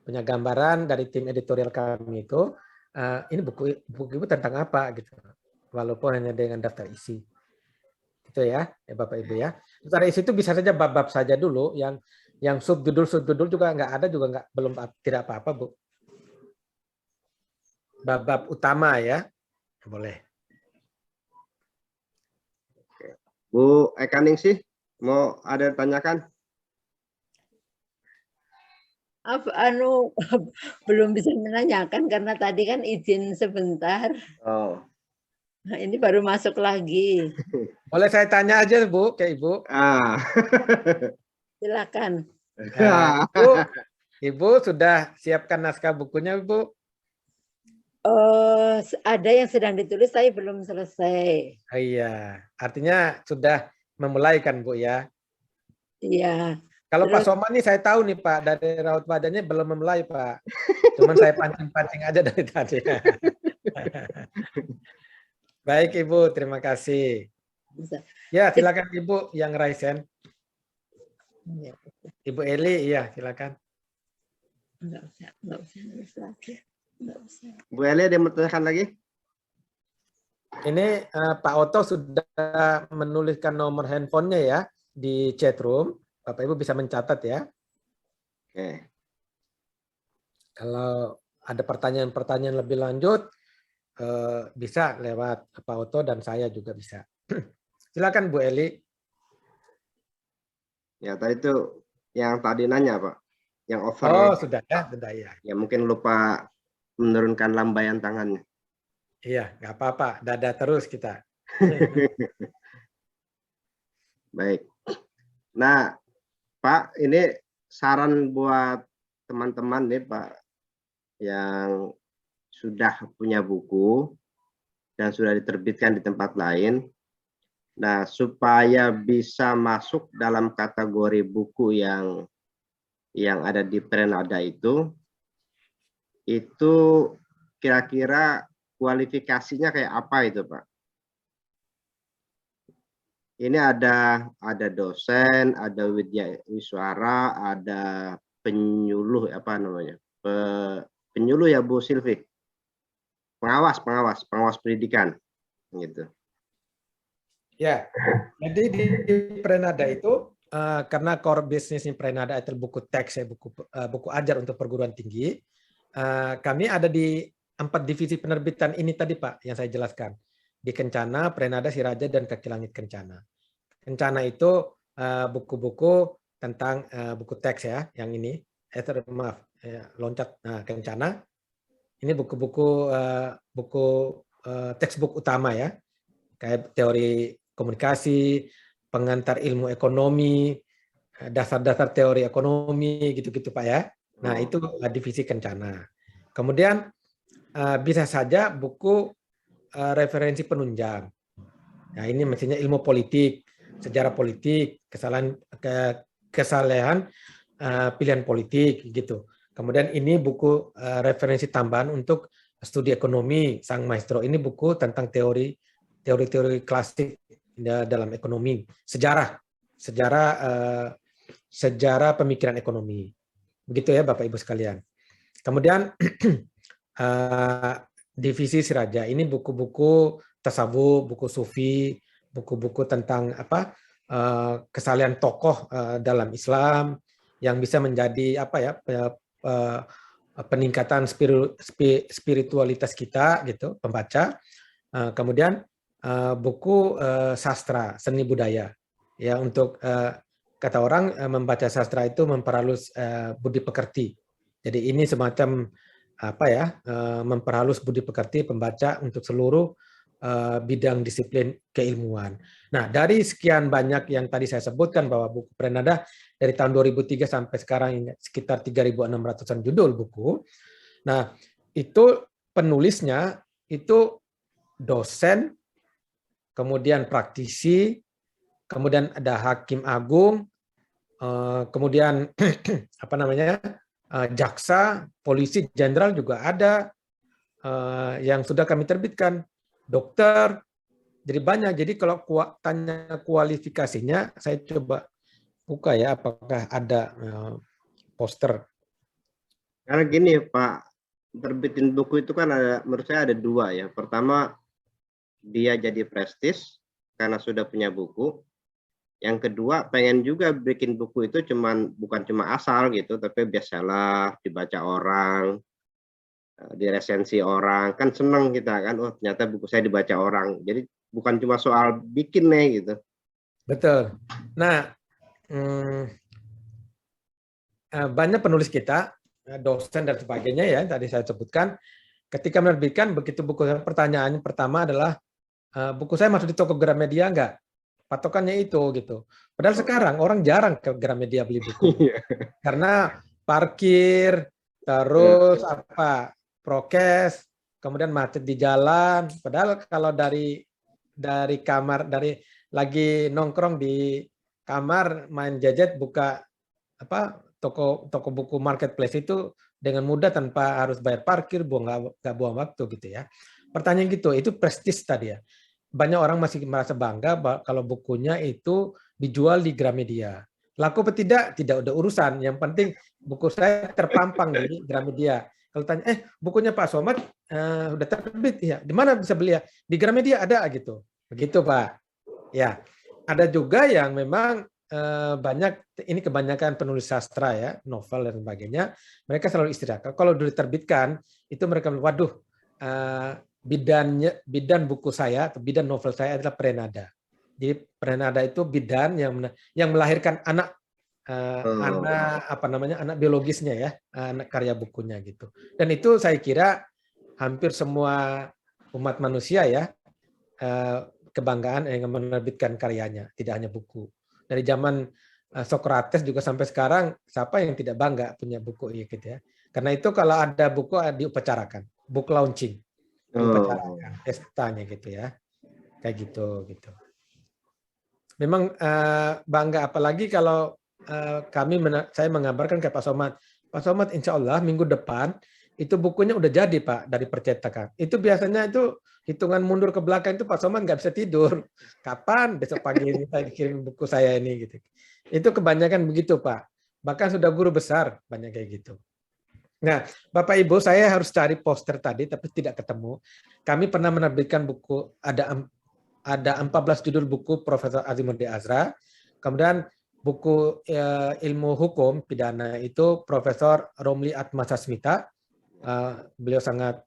Punya gambaran dari tim editorial kami itu, ini buku Ibu tentang apa gitu. Walaupun hanya dengan daftar isi. Itu ya Bapak Ibu ya. Daftar isi itu bisa saja bab-bab saja dulu, yang subjudul juga nggak ada, juga tidak apa-apa Bu. Bab-bab utama ya, boleh. Bu Ekaning sih, mau ada tanyakan? Belum bisa menanyakan karena tadi kan izin sebentar. Oh. Nah, ini baru masuk lagi. Boleh saya tanya aja Bu ke Ibu? Silakan. Ibu sudah siapkan naskah bukunya Bu? Ada yang sedang ditulis, tapi belum selesai. Oh, iya, artinya sudah memulai kan Bu ya? Iya. Kalau Pak Somad nih saya tahu nih Pak, dari raut wajahnya belum memulai Pak. Cuman saya pancing-pancing aja dari tadi. Baik Ibu, terima kasih. Ya silakan Ibu yang raisen. Ibu Eli, iya silakan. Enggak usah lagi. Bu Eli ada yang bertanyakan lagi? Ini Pak Oto sudah menuliskan nomor handphonenya ya di chat room. Bapak Ibu bisa mencatat ya. Oke. Kalau ada pertanyaan-pertanyaan lebih lanjut, bisa lewat Pak Oto dan saya juga bisa. Silakan Bu Eli. Ya tadi itu yang tadi nanya Pak, yang over. Oh sudah ya. Ya mungkin lupa menurunkan lambaian tangannya. Iya, nggak apa-apa. Dada terus kita. Baik. Nah, Pak, ini saran buat teman-teman nih Pak, yang sudah punya buku dan sudah diterbitkan di tempat lain. Nah, supaya bisa masuk dalam kategori buku yang ada di Prenada itu kira-kira kualifikasinya kayak apa itu Pak? Ini ada dosen, ada wiswara, ada penyuluh apa namanya? Penyuluh ya Bu Silvi. Pengawas pendidikan gitu. Ya. Jadi di Prenada itu karena core bisnisnya Prenada itu buku teks ya, buku ajar untuk perguruan tinggi. Kami ada di 4 divisi penerbitan ini tadi Pak yang saya jelaskan. Di Kencana, Prenada, Siraja, dan Kaki Langit Kencana. Kencana itu buku-buku tentang buku teks ya, yang ini. Maaf, loncat. Nah, Kencana ini buku-buku textbook utama ya, kayak teori komunikasi, pengantar ilmu ekonomi, dasar-dasar teori ekonomi, gitu-gitu Pak ya. Nah, itu divisi Kencana. Kemudian bisa saja buku referensi penunjang. Nah, ini mestinya ilmu politik, sejarah politik, kesalahan pilihan politik gitu. Kemudian ini buku referensi tambahan untuk studi ekonomi Sang Maestro. Ini buku tentang teori klasik dalam ekonomi, sejarah pemikiran ekonomi. Begitu ya Bapak Ibu sekalian. Kemudian divisi Siraja ini buku-buku tasawuf, buku sufi, buku-buku tentang kesalahan tokoh dalam Islam yang bisa menjadi peningkatan spiritualitas kita gitu, pembaca. Kemudian buku sastra, seni budaya ya, untuk kata orang membaca sastra itu memperhalus budi pekerti. Jadi ini semacam memperhalus budi pekerti pembaca untuk seluruh bidang disiplin keilmuan. Nah, dari sekian banyak yang tadi saya sebutkan bahwa buku Prenada dari tahun 2003 sampai sekarang sekitar 3.600-an judul buku. Nah, itu penulisnya itu dosen, kemudian praktisi, kemudian ada hakim agung, kemudian jaksa, polisi, jenderal juga ada yang sudah kami terbitkan, dokter, jadi banyak. Jadi kalau tanya kualifikasinya, saya coba buka ya, apakah ada poster. Karena gini Pak, terbitin buku itu kan menurut saya ada dua ya. Pertama, dia jadi prestis karena sudah punya buku. Yang kedua, pengen juga bikin buku itu bukan cuma asal gitu, tapi bestseller, dibaca orang, diresensi orang, kan seneng kita kan, oh ternyata buku saya dibaca orang. Jadi bukan cuma soal bikin nih gitu. Betul. Nah, banyak penulis kita, dosen dan sebagainya ya, tadi saya sebutkan, ketika menerbitkan begitu buku, pertanyaan pertama adalah, buku saya masuk di toko Gramedia enggak? Patokannya itu gitu. Padahal sekarang orang jarang ke Gramedia beli buku. Karena parkir, terus prokes, kemudian macet di jalan. Padahal kalau dari kamar, lagi nongkrong di kamar main gadget, buka toko buku marketplace itu dengan mudah tanpa harus bayar parkir, nggak buang waktu gitu ya. Pertanyaan gitu, itu prestis tadi ya. Banyak orang masih merasa bangga kalau bukunya itu dijual di Gramedia. Laku atau tidak ada urusan. Yang penting buku saya terpampang di Gramedia. Kalau tanya, bukunya Pak Somad udah terbit ya, di mana bisa beli ya? Di Gramedia ada gitu. Begitu Pak. Ya, ada juga yang memang banyak, ini kebanyakan penulis sastra ya, novel dan sebagainya, mereka selalu istirahat. Kalau diterbitkan itu mereka, waduh, bidan buku saya atau bidan novel saya adalah Prenada. Jadi Prenada itu bidan yang melahirkan anak biologisnya ya, anak karya bukunya gitu. Dan itu saya kira hampir semua umat manusia ya kebanggaan yang menerbitkan karyanya, tidak hanya buku. Dari zaman Socrates juga sampai sekarang, siapa yang tidak bangga punya buku gitu ya. Karena itu kalau ada buku diupacarakan, book launching, diupacarakan, pestanya gitu ya, kayak gitu. Memang bangga, apalagi kalau saya mengabarkan ke Pak Somad. Pak Somad, insya Allah minggu depan itu bukunya udah jadi Pak dari percetakan. Itu biasanya itu hitungan mundur ke belakang itu Pak Somad nggak bisa tidur. Kapan besok pagi ini saya kirim buku saya ini gitu. Itu kebanyakan begitu Pak. Bahkan sudah guru besar banyak kayak gitu. Nah, Bapak Ibu, saya harus cari poster tadi tapi tidak ketemu. Kami pernah menerbitkan buku, ada 14 judul buku Profesor Azimuddin Azra. Kemudian buku ilmu hukum pidana itu Profesor Romli Atmasasmita. Beliau sangat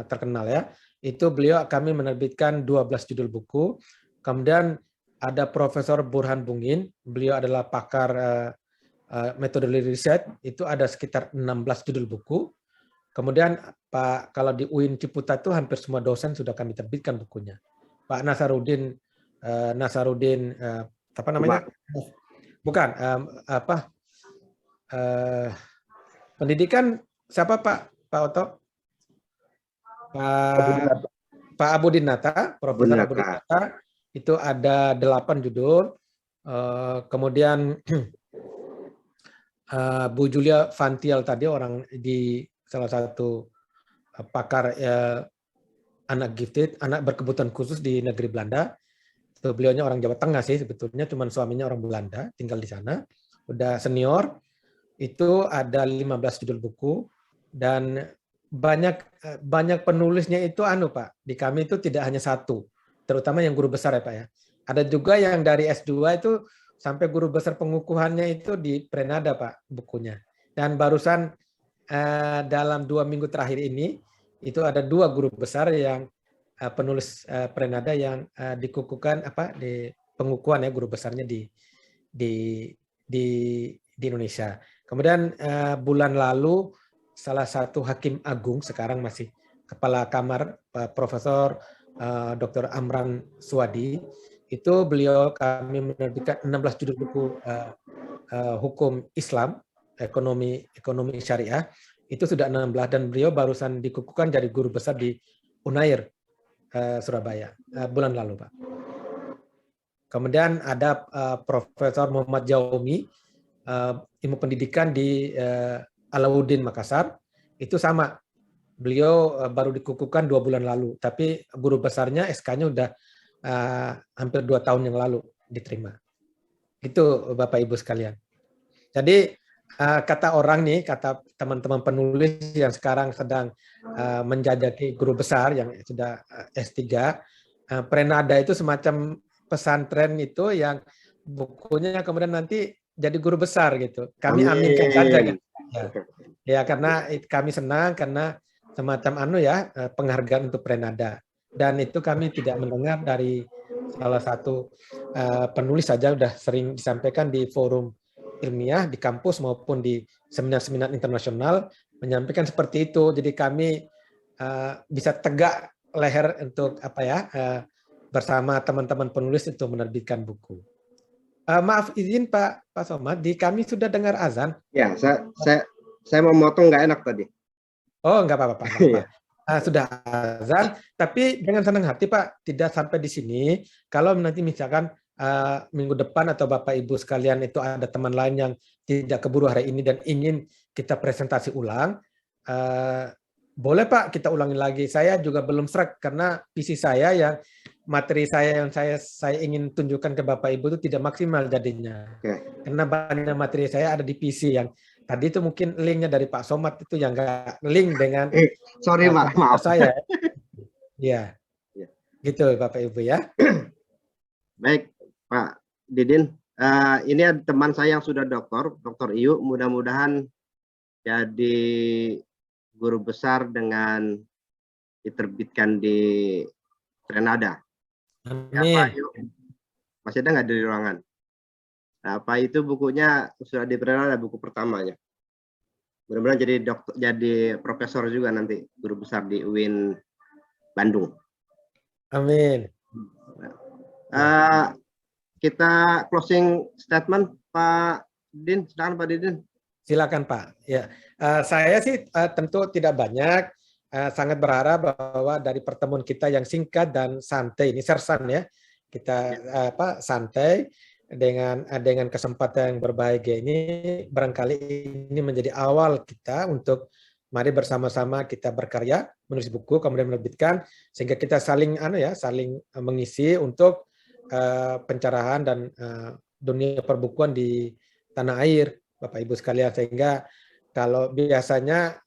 terkenal ya. Itu kami menerbitkan 12 judul buku. Kemudian ada Profesor Burhan Bungin, beliau adalah pakar metodologi riset, itu ada sekitar 16 judul buku. Kemudian Pak, kalau di UIN Ciputa itu hampir semua dosen sudah kami terbitkan bukunya. Pak Nasaruddin, apa namanya? Bukan, pendidikan siapa Pak Oto? Pak Abudinata, Profesor Abudinata, itu ada 8 judul. Kemudian Bu Julia Fantial tadi orang di salah satu pakar anak gifted, anak berkebutuhan khusus di negeri Belanda. Beliaunya orang Jawa Tengah sih sebetulnya, cuman suaminya orang Belanda, tinggal di sana. Udah senior, itu ada 15 judul buku, dan banyak penulisnya itu Pak, di kami itu tidak hanya satu, terutama yang guru besar ya Pak ya. Ada juga yang dari S2 itu sampai guru besar pengukuhannya itu di Prenada Pak bukunya. Dan barusan dalam 2 minggu terakhir ini, itu ada 2 guru besar yang penulis Prenada yang dikukuhkan di pengukuhan ya, guru besarnya di Indonesia. Kemudian bulan lalu salah satu hakim agung sekarang masih kepala kamar Profesor Dr. Amran Suwadi, itu beliau kami menerbitkan 16 judul buku hukum Islam, ekonomi syariah, itu sudah 16, dan beliau barusan dikukuhkan jadi guru besar di Unair Surabaya bulan lalu Pak. Kemudian ada Profesor Muhammad Jaumi, ilmu pendidikan di Alauddin Makassar, itu sama. Beliau baru dikukuhkan 2 bulan lalu, tapi guru besarnya SK-nya udah hampir 2 tahun yang lalu diterima. Itu Bapak Ibu sekalian. Jadi kata orang nih, kata teman-teman penulis yang sekarang sedang menjajaki guru besar yang sudah S3, Prenada itu semacam pesantren itu yang bukunya kemudian nanti jadi guru besar gitu. Kami aminkan saja gitu. Ya, karena kami senang karena semacam penghargaan untuk Prenada. Dan itu kami tidak mendengar dari salah satu penulis saja, udah sering disampaikan di forum ilmiah di kampus maupun di seminar-seminar internasional menyampaikan seperti itu. Jadi kami bisa tegak leher untuk bersama teman-teman penulis untuk menerbitkan buku. Maaf izin Pak Somad, di kami sudah dengar azan. Ya, saya mau motong, nggak enak tadi. Oh, nggak apa-apa Pak. Sudah azan, tapi dengan senang hati Pak, tidak sampai di sini. Kalau nanti misalkan minggu depan atau Bapak Ibu sekalian itu ada teman lain yang tidak keburu hari ini dan ingin kita presentasi ulang, boleh Pak kita ulangi lagi. Saya juga belum serak karena PC saya yang materi saya yang saya ingin tunjukkan ke Bapak Ibu itu tidak maksimal jadinya. Karena banyak materi saya ada di PC yang tadi itu mungkin linknya dari Pak Somad itu yang nggak link dengan sorry maaf saya. Ya, gitu Bapak Ibu ya. Baik Pak Didin, ini ada teman saya yang sudah Doktor Iyu, mudah-mudahan jadi guru besar dengan diterbitkan di Prenada. Ya, Pak Iyu, masih ada nggak di ruangan? Nah, Pak itu bukunya sudah di Prenada, buku pertamanya. Mudah-mudahan jadi profesor juga nanti, guru besar di UIN Bandung. Amin. Kita closing statement Pak Didin, silakan Pak Didin. Silakan Pak. Ya, saya sih tentu tidak banyak. Sangat berharap bahwa dari pertemuan kita yang singkat dan santai ini sersan ya, kita santai dengan kesempatan yang berbahagia ini, barangkali ini menjadi awal kita untuk mari bersama-sama kita berkarya, menulis buku, kemudian menerbitkan, sehingga kita saling saling mengisi untuk pencerahan dan dunia perbukuan di tanah air, Bapak Ibu sekalian. Sehingga kalau biasanya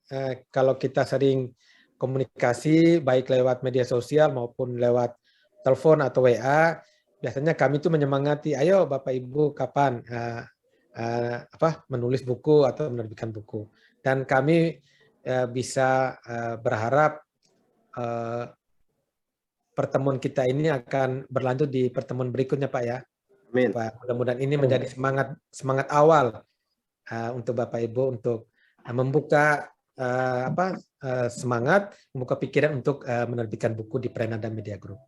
kalau kita sering komunikasi baik lewat media sosial maupun lewat telepon atau WA, biasanya kami itu menyemangati, ayo Bapak Ibu kapan menulis buku atau menerbitkan buku. Dan kami bisa berharap pertemuan kita ini akan berlanjut di pertemuan berikutnya Pak ya. Amin. Pak, mudah-mudahan ini menjadi semangat awal untuk Bapak Ibu untuk membuka semangat, membuka pikiran untuk menerbitkan buku di Prenada Media Group.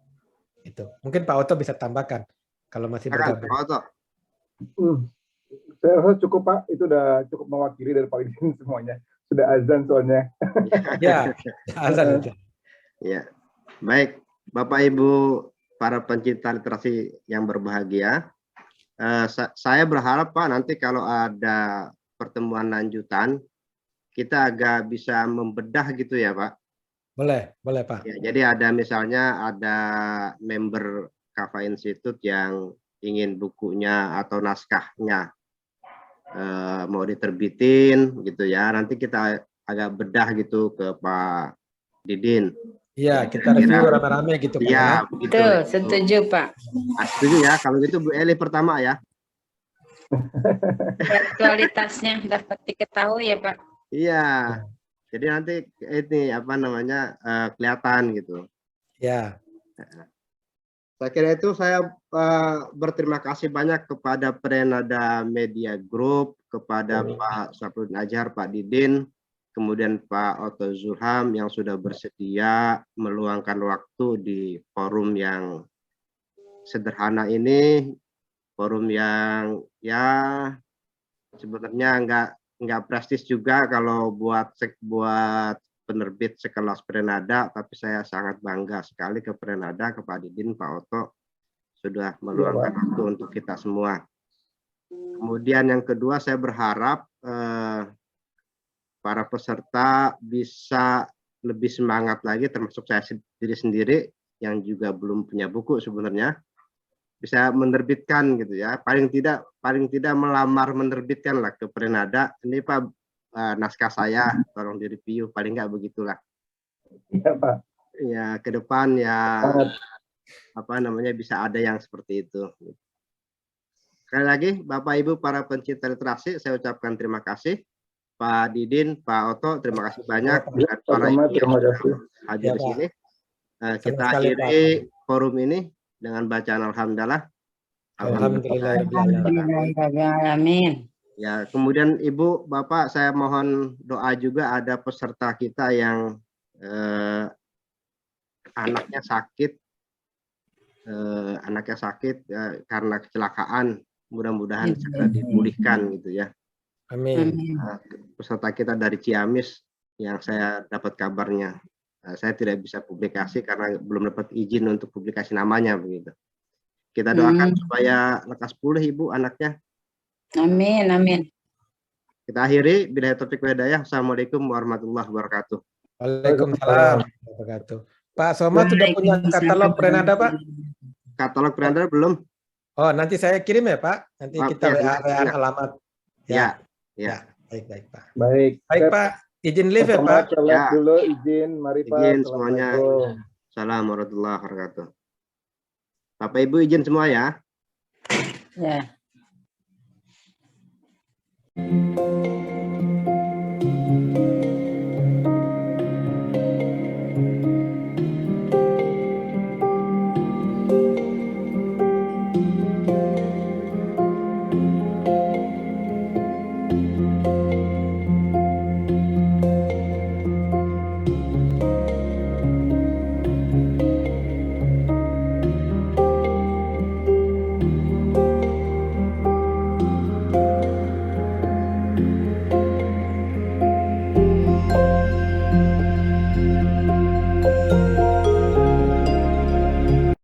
Itu. Mungkin Pak Oto bisa tambahkan kalau masih bergabung. Pak Oto. Saya rasa cukup Pak, itu udah cukup mewakili dari Pak Idin semuanya. Sudah azan soalnya. Ya, azan itu. Ya, baik Bapak Ibu para pencinta literasi yang berbahagia, saya berharap Pak nanti kalau ada pertemuan lanjutan kita agak bisa membedah gitu ya Pak. Boleh Pak. Ya, jadi ada misalnya ada member Kava Institute yang ingin bukunya atau naskahnya mau diterbitin gitu ya. Nanti kita agak bedah gitu ke Pak Didin. Iya, kita review rame-rame gitu Pak. Iya, begitu. Betul, setuju Pak. Setuju ya. Kalau gitu Bu Eli pertama ya. Kualitasnya dapat diketahui ya Pak. Iya. Jadi nanti ini apa namanya kelihatan gitu. Ya. Saya kira itu saya berterima kasih banyak kepada Prenada Media Group, kepada Pak Syafruddin Adjar, Pak Didin, kemudian Pak Oto Zulham yang sudah bersedia meluangkan waktu di forum yang sederhana ini, forum yang ya sebenarnya nggak prestis juga kalau buat penerbit sekelas Prenada, tapi saya sangat bangga sekali ke Prenada, ke Pak Didin, Pak Oto sudah meluangkan waktu untuk kita semua. Kemudian yang kedua, saya berharap para peserta bisa lebih semangat lagi, termasuk saya sendiri yang juga belum punya buku sebenarnya, bisa menerbitkan gitu ya. Paling tidak melamar menerbitkan lah ke Prenada. Ini Pak naskah saya tolong direview, paling nggak begitulah. Iya Pak. Ya ke depan ya apa namanya bisa ada yang seperti itu. Sekali lagi Bapak Ibu para pencinta literasi, saya ucapkan terima kasih. Pak Didin, Pak Oto, terima kasih banyak dan para ibu yang hadir di sini. Kita akhiri forum ini dengan bacaan alhamdulillah. Amin. Ya, kemudian Ibu, Bapak, saya mohon doa juga ada peserta kita yang anaknya sakit karena kecelakaan. Mudah-mudahan segera dipulihkan gitu ya. Amin. Peserta kita dari Ciamis yang saya dapat kabarnya. Saya tidak bisa publikasi karena belum dapat izin untuk publikasi namanya begitu. Kita doakan supaya lekas pulih Ibu anaknya. Amin, amin. Kita akhiri. Billahi taufiq wa hidayah. Assalamualaikum warahmatullahi wabarakatuh. Waalaikumsalam warahmatullahi wabarakatuh. Pak Somad sudah punya katalog Prenada Pak? Katalog Prenada belum? Oh, nanti saya kirim ya Pak. Nanti kita WA alamat. Ya. Baik Pak. Baik Pak. Izin live ya Pak. Ya. Dulu izin, mari Pak. Izin semuanya. Assalamualaikum warahmatullahi wabarakatuh. Bapak Ibu izin semua ya. Ya.